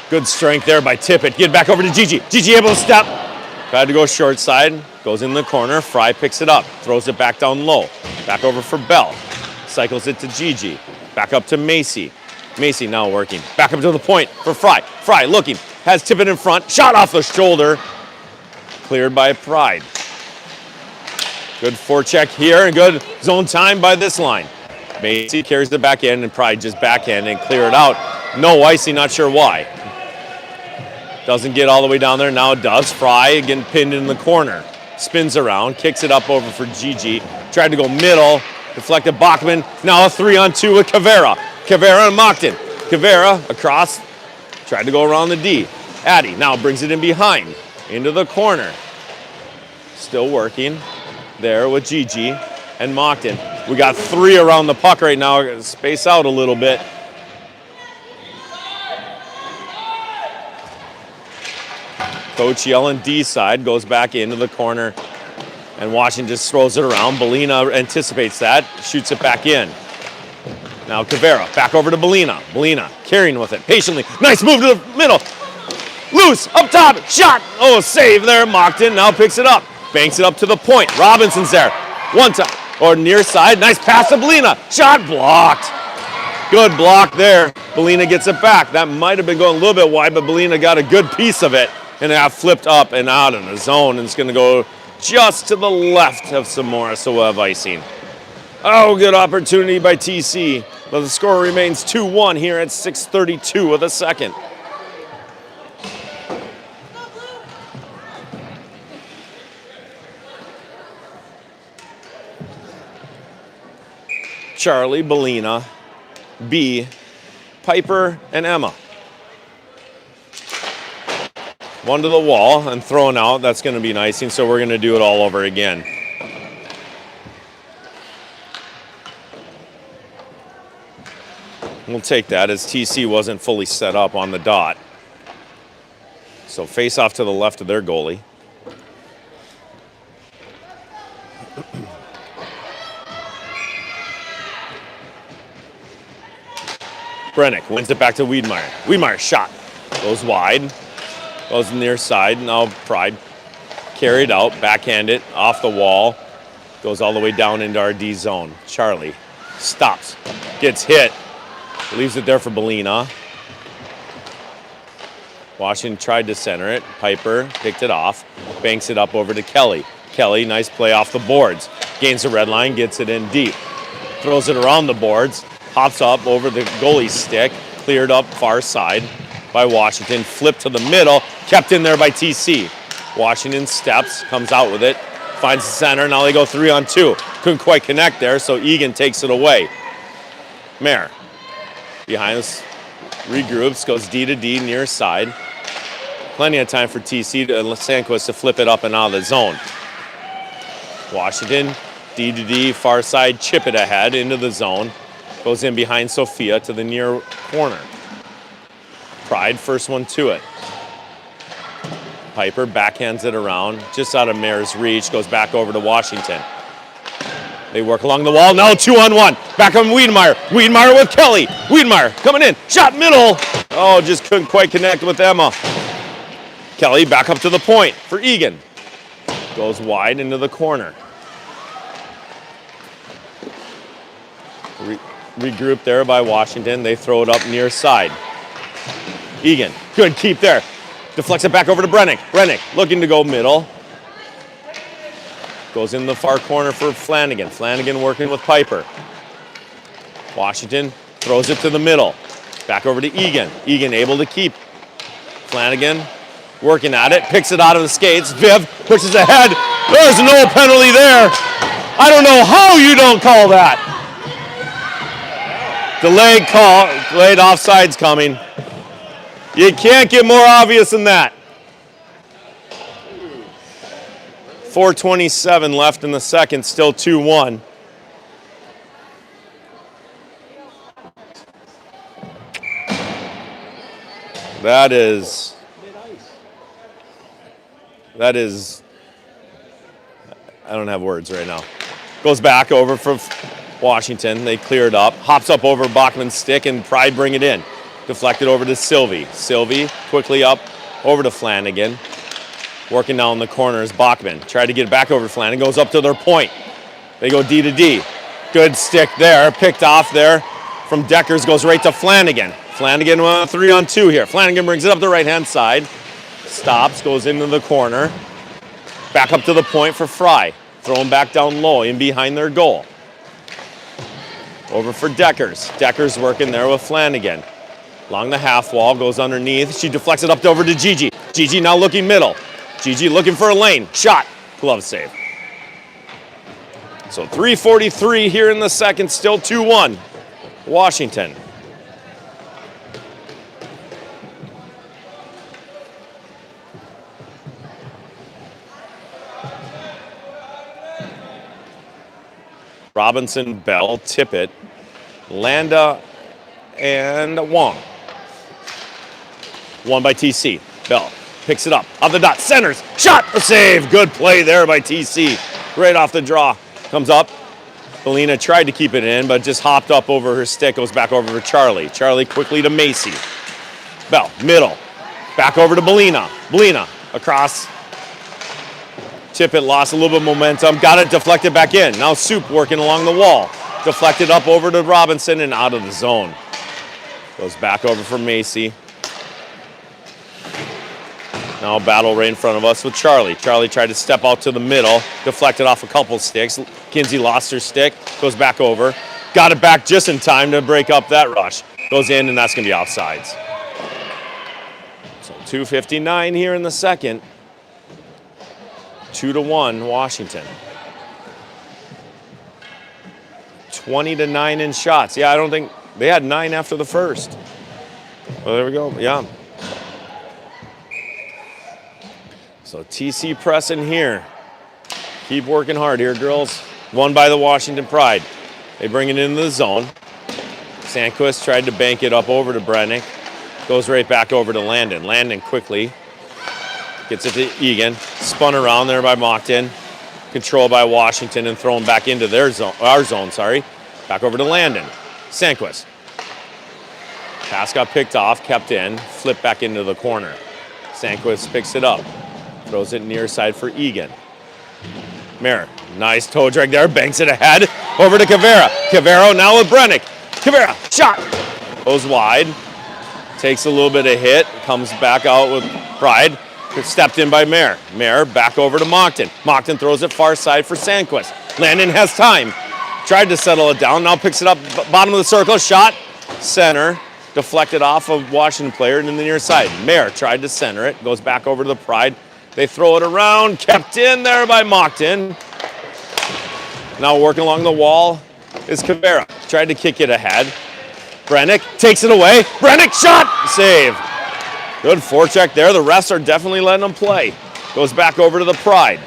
Good strength there by Tippett. Get back over to Gigi. Gigi able to step. Tried to go short side. Goes in the corner. Fry picks it up. Throws it back down low. Back over for Bell. Cycles it to Gigi. Back up to Macy. Macy now working. Back up to the point for Fry. Fry looking. Has Tippett in front. Shot off the shoulder. Cleared by Pride. Good forecheck here and good zone time by this line. Macy carries the back end and Pride just backhand and clear it out. No icing, not sure why. Doesn't get all the way down there. Now it does. Fry getting pinned in the corner. Spins around. Kicks it up over for Gigi. Tried to go middle. Deflected Bachman. Now a 3-on-2 with Cavera. Cavera and Mockton. Cavera across. Tried to go around the D. Addy now brings it in behind. Into the corner. Still working there with Gigi and Mockton. We got three around the puck right now. Space out a little bit. Coach yelling D side. Goes back into the corner. And Washington just throws it around. Belina anticipates that. Shoots it back in. Now Cavera, back over to Belina. Belina carrying with it patiently. Nice move to the middle. Loose, up top, shot. Oh, save there. Mockton now picks it up. Banks it up to the point. Robinson's there. One time. Or near side. Nice pass to Belina. Shot blocked. Good block there. Belina gets it back. That might have been going a little bit wide, but Belina got a good piece of it. And it flipped up and out in the zone. And it's going to go just to the left of Samora, so we'll have icing. Oh, good opportunity by TC. But the score remains 2-1 here at 6:32 of the second. Charlie, Belina, B, Piper, and Emma. One to the wall and thrown out. That's going to be icing, so we're going to do it all over again. We'll take that as TC wasn't fully set up on the dot. So face off to the left of their goalie. Brennick wins it back to Wiedemeyer. Wiedemeyer shot. Goes wide. Goes near side. Now Pride. Carried out. Backhand it. Off the wall. Goes all the way down into our D zone. Charlie stops. Gets hit. Leaves it there for Belina. Washington tried to center it. Piper picked it off. Banks it up over to Kelly. Kelly, nice play off the boards. Gains the red line. Gets it in deep. Throws it around the boards. Hops up over the goalie's stick, cleared up far side by Washington, flipped to the middle, kept in there by TC. Washington steps, comes out with it, finds the center, now they go 3-on-2. Couldn't quite connect there, so Egan takes it away. Mayer, behind us, regroups, goes D to D near side. Plenty of time for TC and Sandquist to flip it up and out of the zone. Washington, D to D, far side, chip it ahead into the zone. Goes in behind Sophia to the near corner. Pride, first one to it. Piper backhands it around, just out of Mayer's reach, goes back over to Washington. They work along the wall, now 2-on-1. Back on Wiedemeyer. Wiedemeyer with Kelly. Wiedemeyer coming in, shot middle. Oh, just couldn't quite connect with Emma. Kelly back up to the point for Egan. Goes wide into the corner. Regrouped there by Washington. They throw it up near side. Egan, good keep there. Deflects it back over to Brennick. Brennick looking to go middle. Goes in the far corner for Flanagan. Flanagan working with Piper. Washington throws it to the middle. Back over to Egan. Egan able to keep. Flanagan working at it. Picks it out of the skates. Viv pushes ahead. There's no penalty there. I don't know how you don't call that. Delayed call, delayed offside's coming. You can't get more obvious than that. 4:27 left in the second, still 2-1. That is, I don't have words right now. Goes back over for Washington. They clear it up. Hops up over Bachman's stick and Pride bring it in. Deflected over to Sylvie. Sylvie quickly up over to Flanagan. Working down the corner is Bachman. Tried to get it back over to Flanagan. Goes up to their point. They go D to D. Good stick there. Picked off there from Deckers. Goes right to Flanagan. Flanagan 3-on-2 here. Flanagan brings it up the right-hand side. Stops. Goes into the corner. Back up to the point for Fry. Throwing back down low in behind their goal. Over for Deckers. Deckers working there with Flanagan. Along the half wall, goes underneath. She deflects it up over to Gigi. Gigi now looking middle. Gigi looking for a lane. Shot. Glove save. So 3:43 here in the second, still 2-1. Washington. Robinson, Bell, Tippett, Landa, and Wong. One by TC. Bell picks it up. Off the dot. Centers. Shot. A save. Good play there by TC. Right off the draw. Comes up. Belina tried to keep it in, but just hopped up over her stick. Goes back over to Charlie. Charlie quickly to Macy. Bell. Middle. Back over to Belina. Belina across Tippett lost a little bit of momentum, got it deflected back in. Now Soup working along the wall. Deflected up over to Robinson and out of the zone. Goes back over for Macy. Now a battle right in front of us with Charlie. Charlie tried to step out to the middle, deflected off a couple sticks. Kinsey lost her stick, goes back over. Got it back just in time to break up that rush. Goes in, and that's going to be offsides. So 2:59 here in the second. 2-1 Washington. 20-9 in shots. Yeah, I don't think they had 9 after the first. Well, there we go. Yeah. So TC pressing here. Keep working hard here, girls. Won by the Washington Pride. They bring it into the zone. Sandquist tried to bank it up over to Brennick. Goes right back over to Landon. Landon quickly gets it to Egan. Spun around there by Mockton. Controlled by Washington and thrown back into their zone, our zone, sorry. Back over to Landon. Sandquist. Pass got picked off, kept in, flipped back into the corner. Sandquist picks it up. Throws it near side for Egan. Mayer, nice toe drag there, banks it ahead. Over to Cavera. Cavero now with Brennick. Cavera, shot. Goes wide. Takes a little bit of hit. Comes back out with pride. Stepped in by Mayer. Mayer back over to Mockton. Mockton throws it far side for Sandquist. Landon has time. Tried to settle it down. Now picks it up. Bottom of the circle. Shot. Center. Deflected off of Washington player and in the near side. Mayer tried to center it. Goes back over to the Pride. They throw it around. Kept in there by Mockton. Now working along the wall is Cavera. Tried to kick it ahead. Brennick takes it away. Brennick shot. Save. Good forecheck there. The refs are definitely letting them play. Goes back over to the Pride.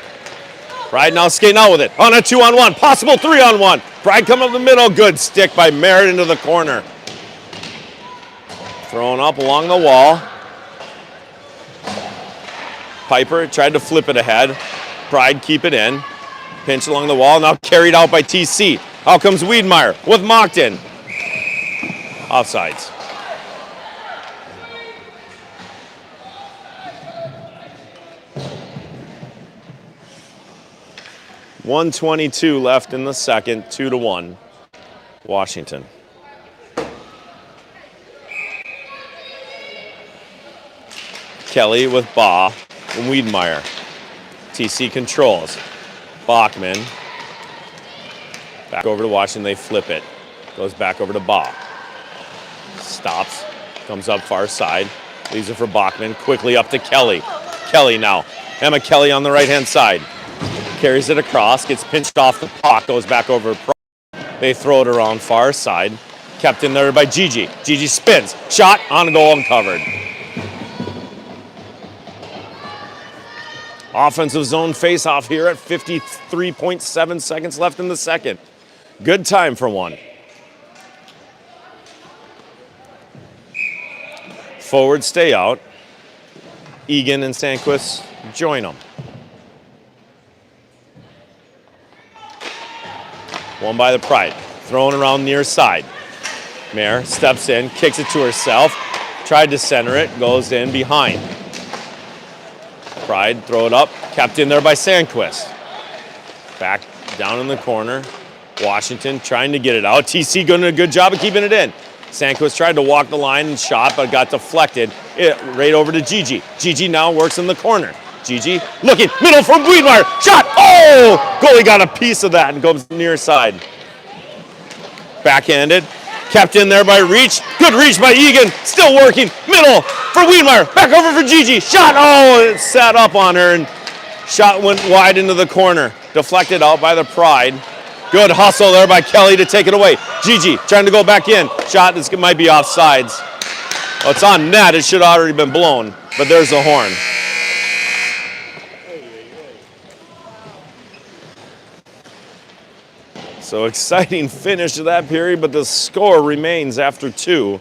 Pride now skating out with it. On a 2-on-1. Possible 3-on-1. Pride coming up the middle. Good stick by Merritt into the corner. Thrown up along the wall. Piper tried to flip it ahead. Pride keep it in. Pinch along the wall. Now carried out by TC. Out comes Wiedmeyer with Mockton. Offsides. .122 left in the second, 2-1, Washington. Kelly with Baugh and Wiedmeyer. TC controls. Bachman. Back over to Washington, they flip it. Goes back over to Baugh. Stops, comes up far side. Leaves it for Bachman, quickly up to Kelly. Kelly now. Emma Kelly on the right-hand side. Carries it across, gets pinched off the puck, goes back over. They throw it around far side. Kept in there by Gigi. Gigi spins. Shot on goal and covered. Offensive zone face-off here at 53.7 seconds left in the second. Good time for one. Forward stay out. Egan and Sandquist join them. One by the Pride. Thrown around near side. Mayer steps in, kicks it to herself. Tried to center it, goes in behind. Pride, throw it up. Kept in there by Sandquist. Back down in the corner. Washington trying to get it out. TC doing a good job of keeping it in. Sandquist tried to walk the line and shot, but got deflected. Right over to Gigi. Gigi now works in the corner. Gigi looking, middle from Wiedmeyer. Shot! Oh! Goalie got a piece of that and goes near side. Backhanded. Kept in there by Reach. Good reach by Egan. Still working. Middle for Wiedmeyer. Back over for Gigi. Shot! Oh! It sat up on her and shot went wide into the corner. Deflected out by the Pride. Good hustle there by Kelly to take it away. Gigi trying to go back in. Shot might be offsides. Well, it's on net. It should have already been blown, but there's the horn. So exciting finish to that period, but the score remains after 2.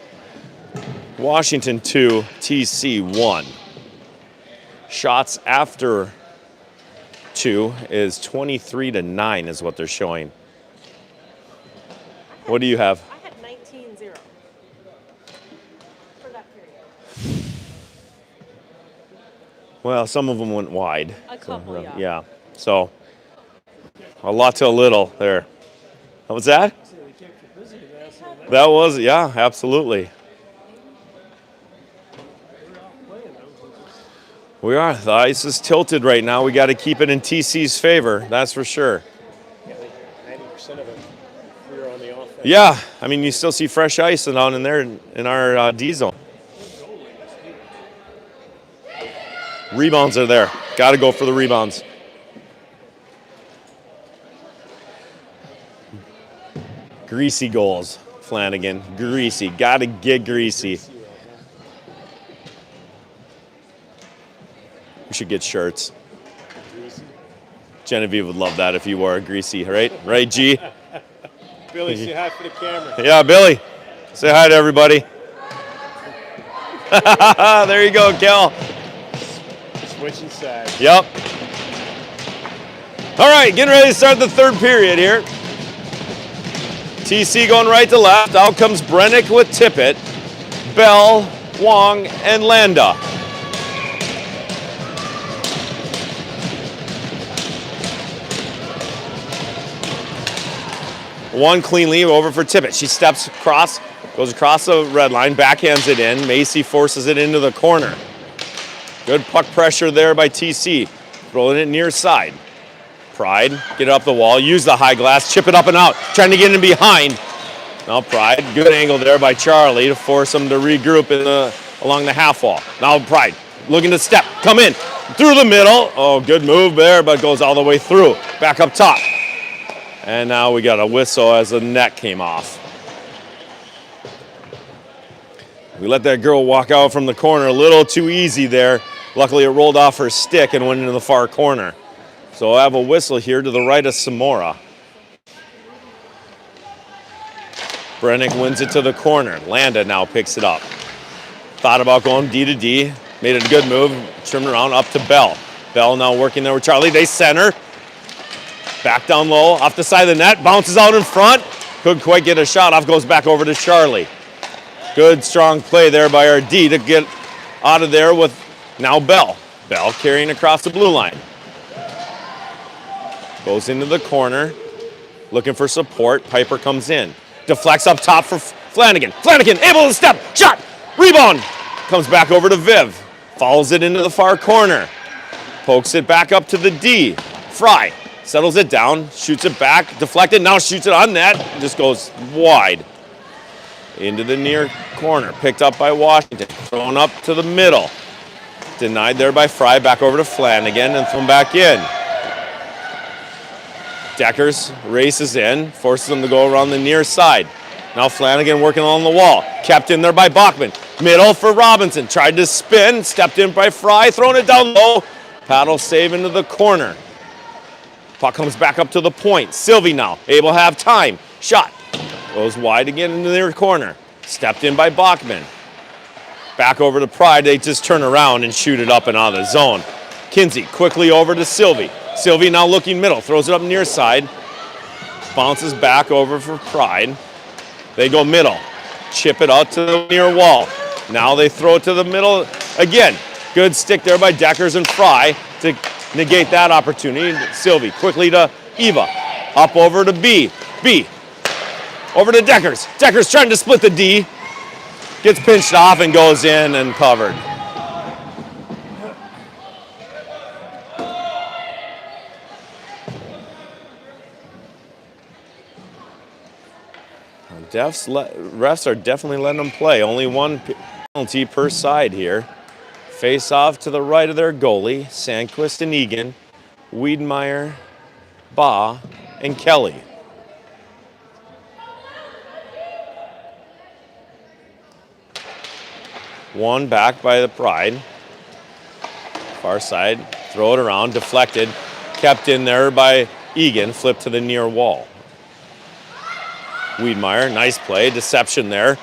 Washington 2, TC 1. Shots after 2 is 23-9 is what they're showing. What do you have? I had 19-0 for that period. Well, some of them went wide. A couple, yeah. So a lot to a little there. What was that? That was, yeah, absolutely. We are. The ice is tilted right now. We got to keep it in TC's favor. That's for sure. Yeah, 90% of it, we were on the offense. Yeah, I mean, you still see fresh ice down in there in our D zone. Rebounds are there. Got to go for the rebounds. Greasy goals, Flanagan. Greasy. Got to get greasy. We should get shirts. Genevieve would love that if you wore a greasy, right? Right, G? Billy, say hi for the camera. Yeah, Billy. Say hi to everybody. There you go, Kel. Switching sides. Yep. All right, getting ready to start the third period here. TC going right to left. Out comes Brennick with Tippett, Bell, Wong, and Landa. One clean lead over for Tippett. She steps across, goes across the red line, backhands it in. Macy forces it into the corner. Good puck pressure there by TC. Rolling it near side. Pride, get it up the wall, use the high glass, chip it up and out, trying to get in behind. Now Pride, good angle there by Charlie to force them to regroup along the half wall. Now Pride, looking to step, come in, through the middle. Oh, good move there, but goes all the way through. Back up top. And now we got a whistle as the net came off. We let that girl walk out from the corner a little too easy there. Luckily it rolled off her stick and went into the far corner. So I have a whistle here to the right of Samora. Brennick wins it to the corner. Landa now picks it up. Thought about going D to D. Made it a good move. Trimmed around up to Bell. Bell now working there with Charlie. They center. Back down low. Off the side of the net. Bounces out in front. Couldn't quite get a shot off. Goes back over to Charlie. Good strong play there by our D to get out of there with now Bell. Bell carrying across the blue line. Goes into the corner, looking for support. Piper comes in. Deflects up top for Flanagan. Flanagan able to step. Shot. Rebound. Comes back over to Viv. Follows it into the far corner. Pokes it back up to the D. Fry settles it down. Shoots it back. Deflected. Now shoots it on net. Just goes wide. Into the near corner. Picked up by Washington. Thrown up to the middle. Denied there by Fry. Back over to Flanagan and thrown back in. Deckers races in, forces them to go around the near side. Now Flanagan working on the wall. Kept in there by Bachman. Middle for Robinson. Tried to spin, stepped in by Fry, throwing it down low. Paddle save into the corner. Puck comes back up to the point. Sylvie now, able to have time. Shot. Goes wide again into the near corner. Stepped in by Bachman. Back over to Pride. They just turn around and shoot it up and out of the zone. Kinsey quickly over to Sylvie. Sylvie now looking middle, throws it up near side, bounces back over for Pride. They go middle, chip it out to the near wall. Now they throw it to the middle again. Good stick there by Deckers and Fry to negate that opportunity. Sylvie quickly to Eva, up over to B. B, over to Deckers. Deckers trying to split the D, gets pinched off and goes in and covered. Refs are definitely letting them play. Only one penalty per side here. Face off to the right of their goalie, Sandquist and Egan, Wiedemeyer, Ba, and Kelly. One back by the Pride. Far side, throw it around, deflected, kept in there by Egan, flipped to the near wall. Wiedemeyer, nice play, deception there.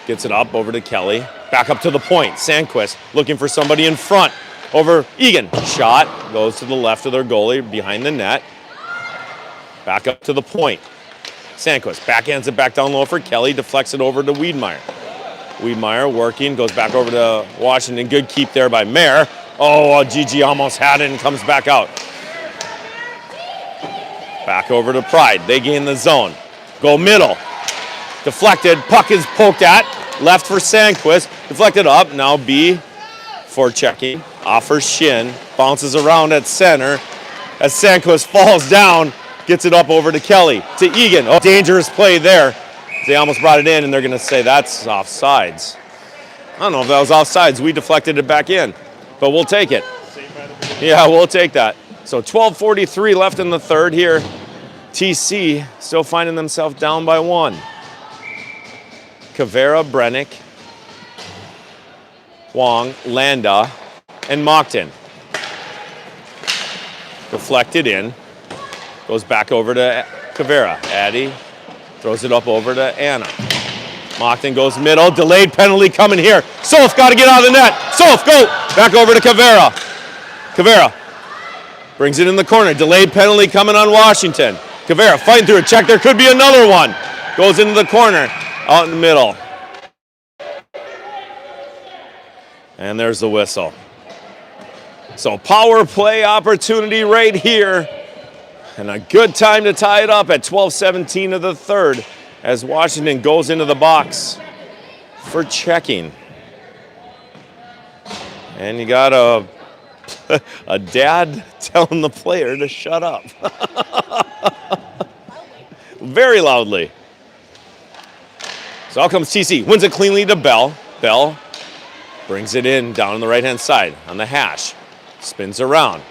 Gets it up over to Kelly. Back up to the point. Sandquist looking for somebody in front. Over Egan. Shot. Goes to the left of their goalie behind the net. Back up to the point. Sandquist backhands it back down low for Kelly. Deflects it over to Wiedemeyer. Wiedemeyer working. Goes back over to Washington. Good keep there by Mayer. Oh, Gigi almost had it and comes back out. Back over to Pride. They gain the zone. Go middle. Deflected. Puck is poked at. Left for Sandquist. Deflected up. Now B for checking. Offers shin. Bounces around at center. As Sandquist falls down, gets it up over to Kelly. To Egan. Oh, dangerous play there. They almost brought it in, and they're going to say that's offsides. I don't know if that was offsides. We deflected it back in, but we'll take it. Yeah, we'll take that. So 12:43 left in the third here. TC still finding themselves down by 1. Kavera, Brennick, Wong, Landa, and Mockton. Deflected in. Goes back over to Kavera. Addy throws it up over to Anna. Mockton goes middle. Delayed penalty coming here. Solf got to get out of the net. Solf, go! Back over to Kavera. Kavera brings it in the corner. Delayed penalty coming on Washington. Kavera fighting through a check. There could be another one. Goes into the corner. Out in the middle. And there's the whistle. So power play opportunity right here. And a good time to tie it up at 12:17 of the third as Washington goes into the box for checking. And you got a dad telling the player to shut up. Very loudly. So out comes TC. Wins it cleanly to Bell. Bell brings it in down on the right-hand side on the hash. Spins around.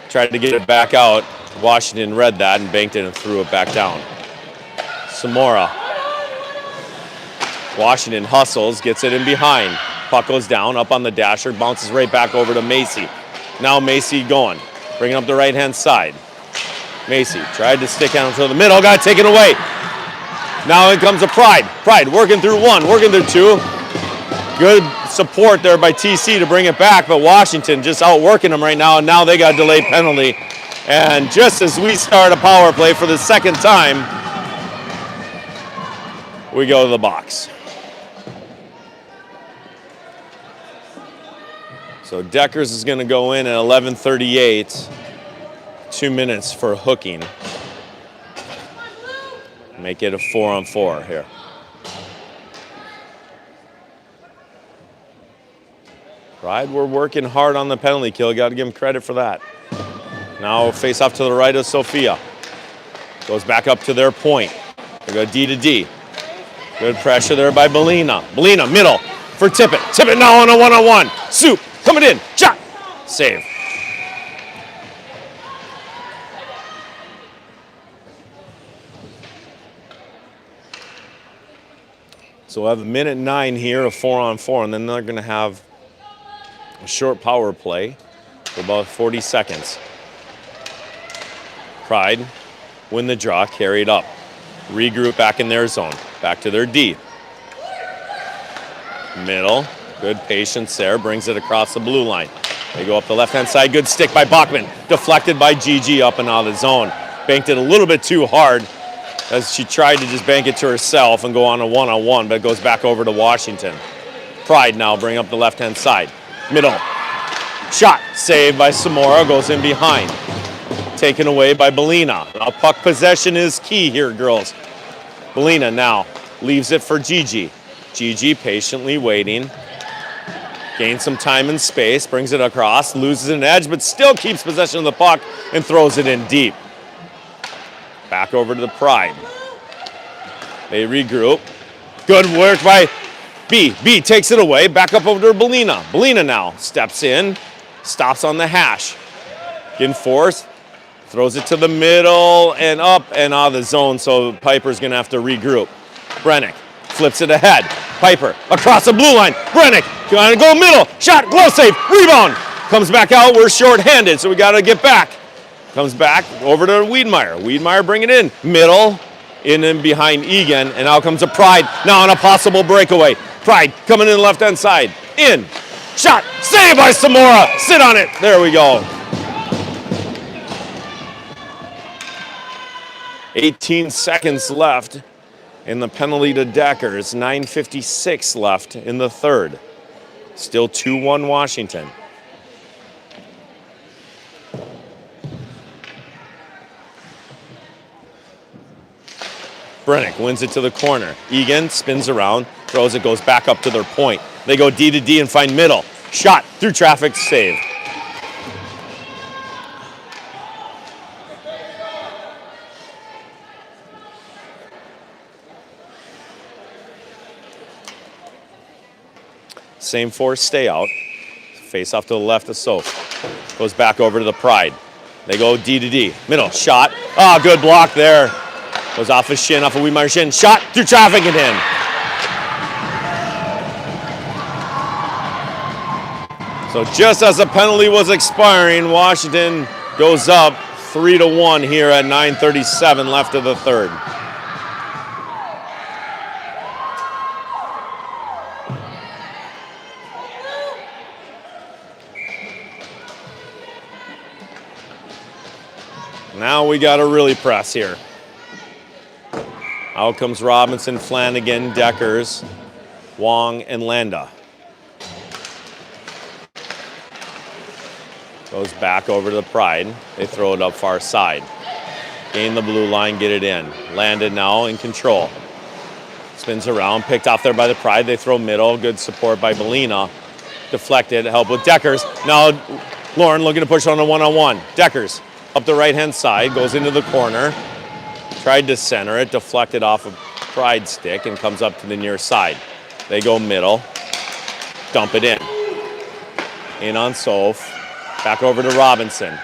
Tried to get it back out. Washington read that and banked it and threw it back down. Samora. Washington hustles, gets it in behind. Puck goes down, up on the dasher, bounces right back over to Macy. Now Macy going, bringing up the right-hand side. Macy tried to stick out to the middle, got taken away. Now in comes a Pride. Pride working through 1, working through 2. Good support there by TC to bring it back, but Washington just outworking them right now, and now they got a delayed penalty. And just as we start a power play for the second time, we go to the box. So Deckers is going to go in at 11:38. 2 minutes for hooking. Make it a 4-on-4 here. Pride, we're working hard on the penalty kill. Got to give them credit for that. Now face off to the right of Sophia. Goes back up to their point. They go D to D. Good pressure there by Belina. Belina, middle for Tippett. Tippett now on a one-on-one. Soup coming in. Shot. Save. So we'll have a minute 9 here of 4-on-4, and then they're going to have a short power play for about 40 seconds. Pride win the draw, carry it up. Regroup back in their zone. Back to their D. Middle. Good patience there. Brings it across the blue line. They go up the left-hand side. Good stick by Bachman. Deflected by GG up and out of the zone. Banked it a little bit too hard as she tried to just bank it to herself and go on a one-on-one, but it goes back over to Washington. Pride now bring up the left-hand side. Middle. Shot. Saved by Samora. Goes in behind. Taken away by Belina. Now puck possession is key here, girls. Belina now leaves it for Gigi. Gigi patiently waiting. Gains some time and space, brings it across, loses an edge, but still keeps possession of the puck and throws it in deep. Back over to the Pride. They regroup. Good work by B. B takes it away, back up over to Belina. Belina now steps in, stops on the hash. Getting forced. Throws it to the middle and up and out of the zone, so Piper's going to have to regroup. Brennick flips it ahead. Piper across the blue line. Brennick trying to go middle. Shot, glove save, rebound. Comes back out. We're short-handed, so we got to get back. Comes back over to Wiedmeyer. Wiedmeyer bring it in. Middle, in and behind Egan, and out comes a Pride. Now on a possible breakaway. Pride coming in the left-hand side. In. Shot, saved by Samora. Sit on it. There we go. 18 seconds left in the penalty to Deckers. 9:56 left in the third. Still 2-1 Washington. Brennick wins it to the corner. Egan spins around, throws it, goes back up to their point. They go D to D and find middle. Shot through traffic, save. Same force, stay out. Face off to the left of Soph. Goes back over to the Pride. They go D to D. Middle, shot. Oh, good block there. Goes off his shin, off of Wiedmeyer's shin. Shot through traffic and in. So just as the penalty was expiring, Washington goes up 3-1 here at 9:37 left of the third. Now we got to really press here. Out comes Robinson, Flanagan, Deckers, Wong, and Landa. Goes back over to the Pride. They throw it up far side. Gain the blue line, get it in. Landed now in control. Spins around, picked off there by the Pride. They throw middle, good support by Belina. Deflected, help with Deckers. Now Lauren looking to push on a one-on-one. Deckers up the right-hand side, goes into the corner. Tried to center it, deflected off a Pride stick and comes up to the near side. They go middle, dump it in. In on Soph, back over to Robinson.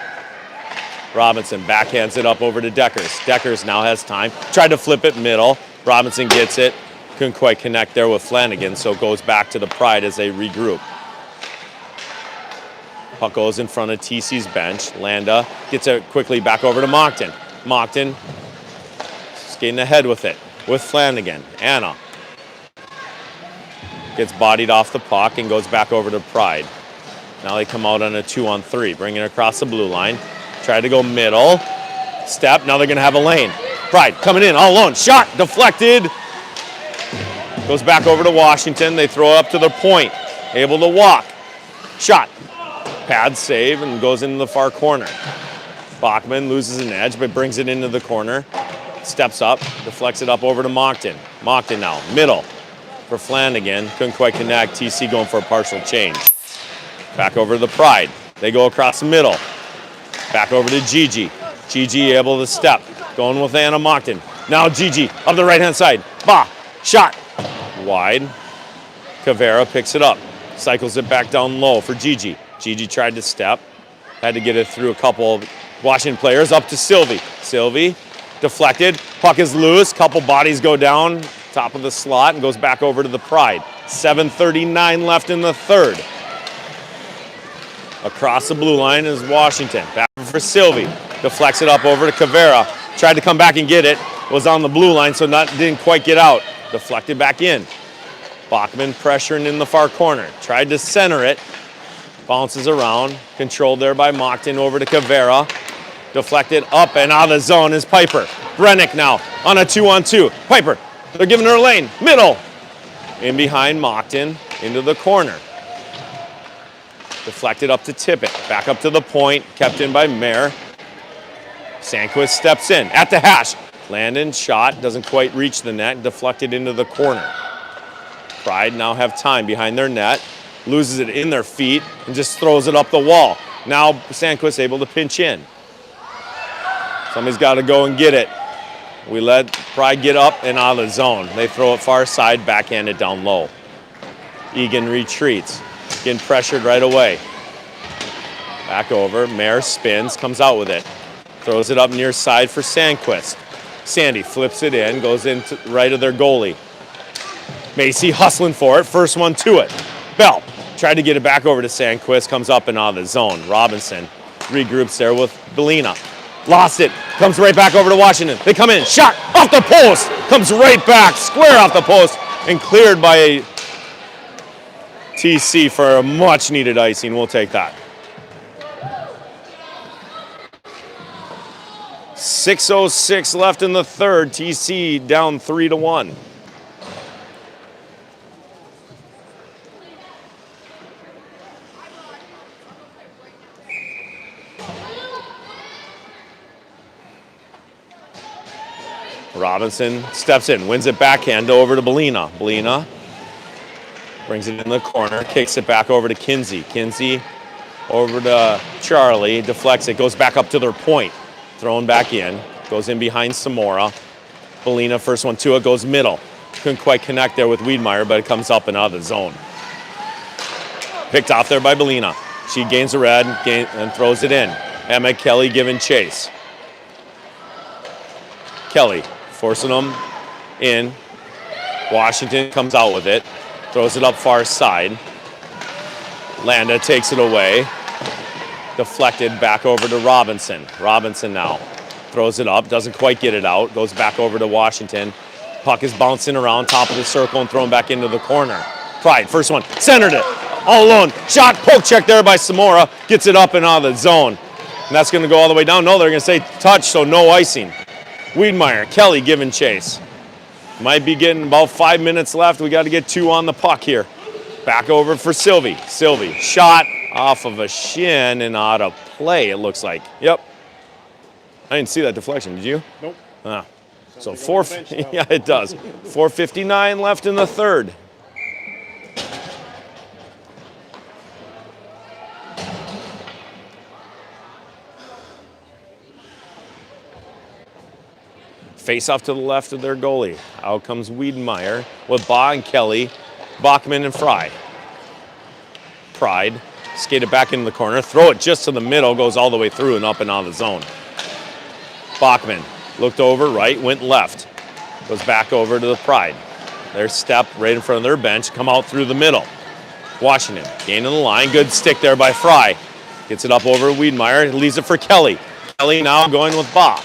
Robinson backhands it up over to Deckers. Deckers now has time, tried to flip it middle. Robinson gets it, couldn't quite connect there with Flanagan, so it goes back to the Pride as they regroup. Puck goes in front of TC's bench. Landa gets it quickly back over to Moncton. Moncton skating ahead with it, with Flanagan. Anna gets bodied off the puck and goes back over to Pride. Now they come out on a 2-on-3, bringing it across the blue line. Tried to go middle, step, now they're gonna have a lane. Pride coming in all alone, shot, deflected. Goes back over to Washington, they throw it up to their point. Able to walk, shot. Pad save and goes into the far corner. Bachman loses an edge but brings it into the corner. Steps up, deflects it up over to Moncton. Moncton now, middle for Flanagan. Couldn't quite connect. TC going for a partial change. Back over to the Pride. They go across the middle. Back over to Gigi. Gigi able to step. Going with Anna Moncton. Now Gigi up the right-hand side. Bah! Shot! Wide. Cavera picks it up. Cycles it back down low for Gigi. Gigi tried to step. Had to get it through a couple of Washington players up to Sylvie. Sylvie deflected. Puck is loose. Couple bodies go down. Top of the slot and goes back over to the Pride. 7:39 left in the third. Across the blue line is Washington. Back for Sylvie. Deflects it up over to Cavera. Tried to come back and get it. Was on the blue line, so didn't quite get out. Deflected back in. Bachman pressuring in the far corner. Tried to center it. Bounces around. Controlled there by Moncton over to Cavera. Deflected up and out of the zone is Piper. Brennick now on a 2-on-2. Piper, they're giving her a lane. Middle. In behind Moncton into the corner. Deflected up to Tippett. Back up to the point. Kept in by Mayer. Sandquist steps in at the hash. Landon shot. Doesn't quite reach the net. Deflected into the corner. Pride now have time behind their net. Loses it in their feet and just throws it up the wall. Now Sandquist able to pinch in. Somebody's got to go and get it. We let Pride get up and out of the zone. They throw it far side, backhand it down low. Egan retreats, getting pressured right away. Back over, Mayer spins, comes out with it. Throws it up near side for Sandquist. Sandy flips it in, goes into right of their goalie. Macy hustling for it, first one to it. Bell tried to get it back over to Sandquist, comes up and out of the zone. Robinson regroups there with Belina. Lost it, comes right back over to Washington. They come in, shot off the post, comes right back, square off the post, and cleared by TC for a much needed icing. We'll take that. 6:06 left in the third. TC down 3-1. Robinson steps in, wins it backhand over to Belina. Belina brings it in the corner, kicks it back over to Kinsey. Kinsey over to Charlie, deflects it, goes back up to their point. Thrown back in, goes in behind Samora. Belina, first one to it, goes middle. Couldn't quite connect there with Wiedmeyer, but it comes up and out of the zone. Picked off there by Belina. She gains the red and throws it in. Emma Kelly giving chase. Kelly forcing them in. Washington comes out with it. Throws it up far side. Landa takes it away. Deflected back over to Robinson. Robinson now throws it up. Doesn't quite get it out. Goes back over to Washington. Puck is bouncing around top of the circle and thrown back into the corner. Pride, first one, centered it. All alone. Shot, poke check there by Samora. Gets it up and out of the zone. And that's going to go all the way down. No, they're going to say touch, so no icing. Wiedmeyer, Kelly giving chase. Might be getting about 5 minutes left. We got to get 2 on the puck here. Back over for Sylvie. Sylvie, shot off of a shin and out of play, it looks like. Yep. I didn't see that deflection, did you? Nope. Ah. So yeah, it does. 4:59 left in the third. Face off to the left of their goalie. Out comes Wiedmeyer with Baugh and Kelly, Bachman and Fry. Pride, skate it back into the corner, throw it just to the middle, goes all the way through and up and out of the zone. Bachman looked over right, went left, goes back over to the Pride. Their step right in front of their bench, come out through the middle. Washington gaining the line, good stick there by Fry. Gets it up over Wiedmeyer, leaves it for Kelly. Kelly now going with Baugh.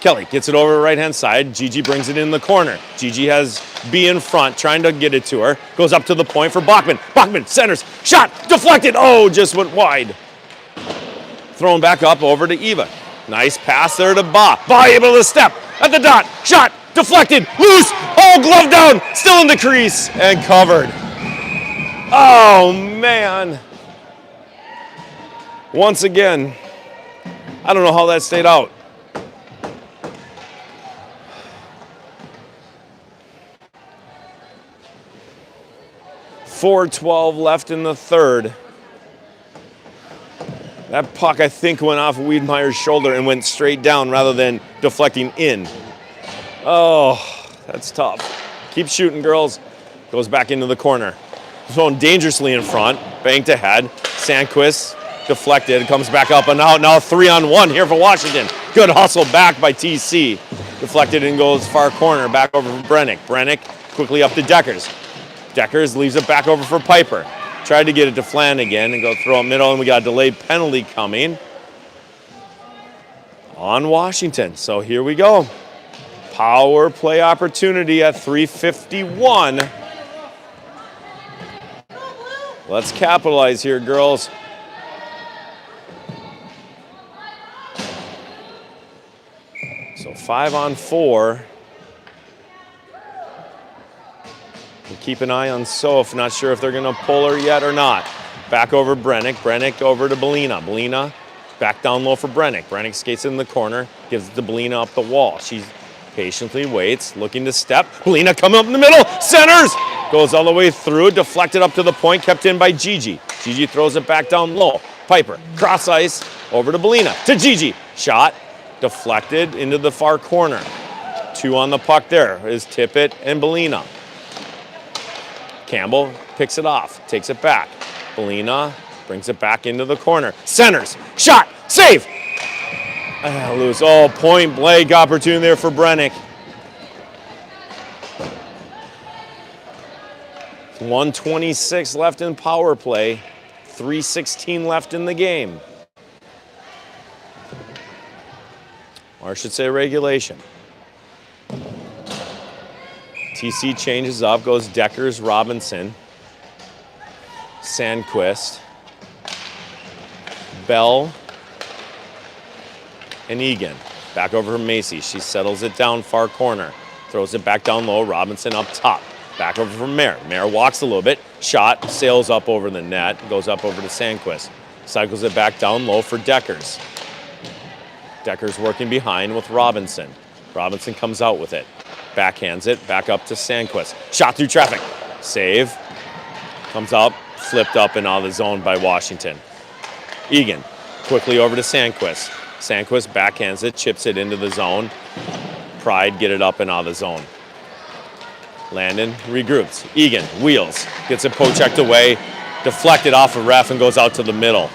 Kelly gets it over the right-hand side. Gigi brings it in the corner. Gigi has B in front, trying to get it to her. Goes up to the point for Bachman. Bachman centers. Shot. Deflected. Oh, just went wide. Thrown back up over to Eva. Nice pass there to Baugh. Baugh able to step at the dot. Shot. Deflected. Loose. Oh, glove down. Still in the crease. And covered. Oh, man. Once again, I don't know how that stayed out. .412 left in the third. That puck, I think, went off Wiedmeyer's shoulder and went straight down rather than deflecting in. Oh, that's tough. Keep shooting, girls. Goes back into the corner. Thrown dangerously in front. Banked ahead. Sandquist deflected. Comes back up and out. Now 3-on-1 here for Washington. Good hustle back by TC. Deflected and goes far corner. Back over for Brennick. Brennick quickly up to Deckers. Deckers leaves it back over for Piper. Tried to get it to Flanagan and go throw it middle, and we got a delayed penalty coming on Washington. So here we go. Power play opportunity at 3:51. Let's capitalize here, girls. So 5-on-4. Keep an eye on Soph. Not sure if they're going to pull her yet or not. Back over Brennick. Brennick over to Belina. Belina back down low for Brennick. Brennick skates in the corner. Gives it to Belina up the wall. She patiently waits, looking to step. Belina coming up in the middle. Centers! Goes all the way through. Deflected up to the point. Kept in by Gigi. Gigi throws it back down low. Piper. Cross ice. Over to Belina. To Gigi. Shot. Deflected into the far corner. 2 on the puck there is Tippett and Belina. Campbell picks it off, takes it back. Belina brings it back into the corner. Centers, shot, save! Loose. Oh, point blank opportunity there for Brennick. 1:26 left in power play. 3:16 left in the game. Or I should say regulation. TC changes up, goes Deckers, Robinson, Sandquist, Bell, and Egan. Back over for Macy. She settles it down far corner. Throws it back down low. Robinson up top. Back over for Mayer. Mayer walks a little bit. Shot, sails up over the net. Goes up over to Sandquist. Cycles it back down low for Deckers. Deckers working behind with Robinson. Robinson comes out with it. Backhands it, back up to Sandquist. Shot through traffic. Save. Comes up, flipped up and out of the zone by Washington. Egan quickly over to Sandquist. Sandquist backhands it, chips it into the zone. Pride get it up and out of the zone. Landon regroups. Egan wheels, gets it poke checked away, deflected off a ref and goes out to the middle.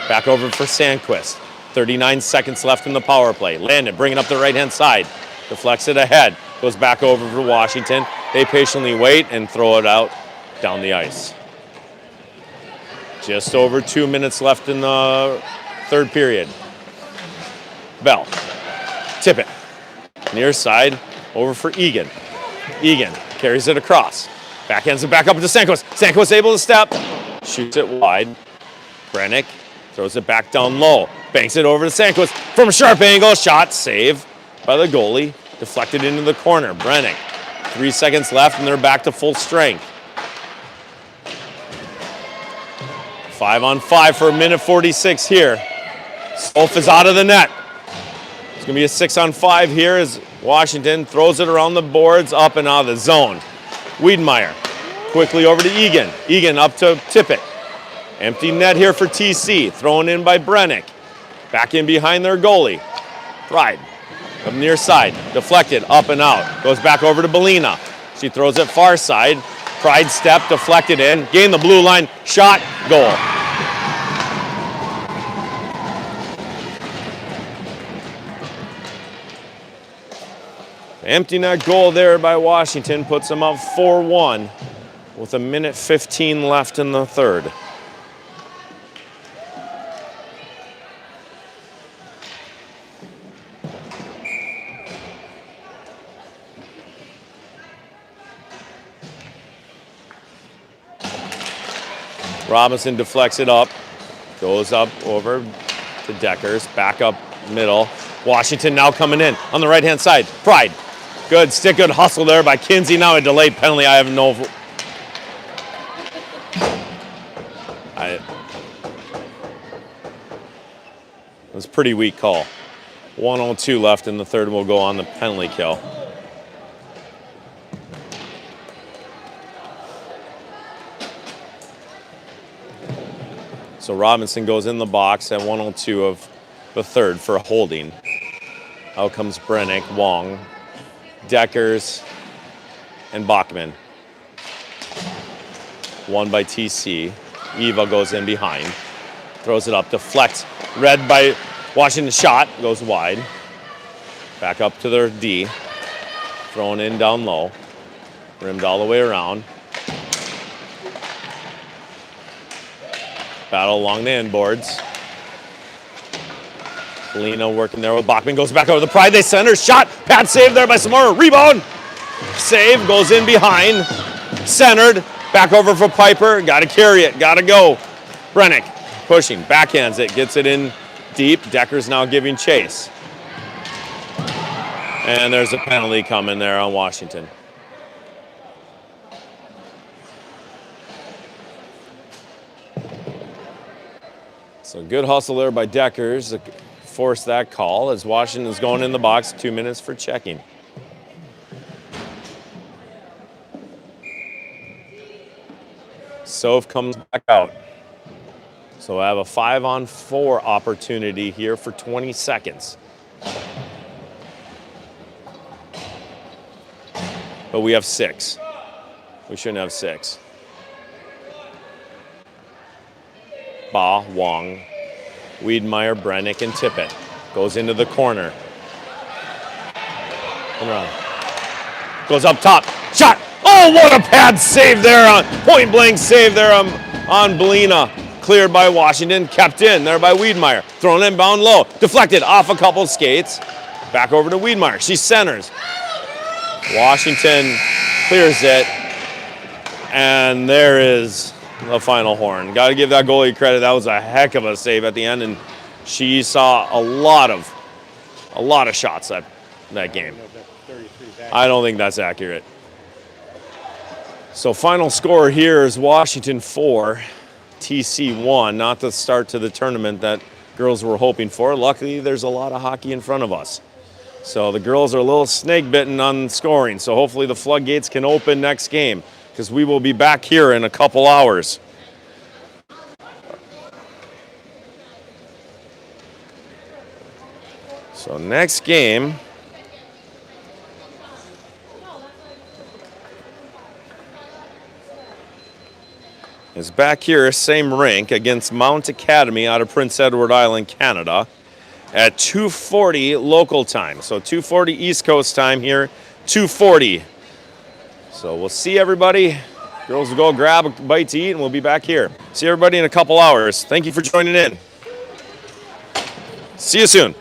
Back over for Sandquist. 39 seconds left in the power play. Landon bringing up the right-hand side. Deflects it ahead. Goes back over for Washington. They patiently wait and throw it out down the ice. Just over 2 minutes left in the third period. Bell. Tip it. Near side. Over for Egan. Egan carries it across. Backhands it back up to Sandquist. Sandquist able to step. Shoots it wide. Brennick throws it back down low. Banks it over to Sandquist from a sharp angle. Shot save by the goalie. Deflected into the corner. Brennick. 3 seconds left and they're back to full strength. 5-on-5 for a minute 46 here. Stolf is out of the net. It's going to be a 6-on-5 here as Washington throws it around the boards, up and out of the zone. Wiedemeyer quickly over to Egan. Egan up to Tippett. Empty net here for TC. Thrown in by Brennick. Back in behind their goalie. Pride up near side. Deflected, up and out. Goes back over to Belina. She throws it far side. Pride step, deflected in. Gain the blue line. Shot, goal. Empty net goal there by Washington puts them up 4-1 with a minute 15 left in the third. Robinson deflects it up, goes up over to Deckers, back up middle. Washington now coming in on the right-hand side. Pride. Good stick, good hustle there by Kinsey. Now a delayed penalty. I have no. It was a pretty weak call. 1:02 left in the third. We'll go on the penalty kill. So Robinson goes in the box at 1:02 of the third for a holding. Out comes Brennick, Wong, Deckers, and Bachman. Won by TC. Eva goes in behind. Throws it up, deflects. Read by Washington, shot, goes wide. Back up to their D. Thrown in down low. Rimmed all the way around. Battle along the end boards. Lena working there with Bachman. Goes back over the Pride. They center. Shot. Pad save there by Samara. Rebound. Save. Goes in behind. Centered. Back over for Piper. Got to carry it. Got to go. Brennick pushing. Backhands it. Gets it in deep. Decker's now giving chase. And there's a penalty coming there on Washington. So good hustle there by Deckers to force that call as Washington is going in the box. 2 minutes for checking. Soph comes back out. So I have a 5-on-4 opportunity here for 20 seconds. But we have 6. We shouldn't have 6. Ba, Wong, Wiedemeyer, Brennick, and Tippett. Goes into the corner. And around. Goes up top. Shot! Oh, what a pad save there on point blank save there on Belina. Cleared by Washington, kept in there by Wiedemeyer. Thrown inbound low. Deflected off a couple skates. Back over to Wiedemeyer. She centers. Washington clears it. And there is the final horn. Got to give that goalie credit. That was a heck of a save at the end, and she saw a lot of shots that game. I don't think that's accurate. So final score here is Washington 4, TC 1. Not the start to the tournament that girls were hoping for. Luckily, there's a lot of hockey in front of us. So the girls are a little snake bitten on scoring. So hopefully the floodgates can open next game, because we will be back here in a couple hours. So next game is back here, same rink, against Mount Academy out of Prince Edward Island, Canada, at 2:40 local time. So 2:40 East Coast time here, 2:40. So we'll see everybody. Girls will go grab a bite to eat, and we'll be back here. See everybody in a couple hours. Thank you for joining in. See you soon.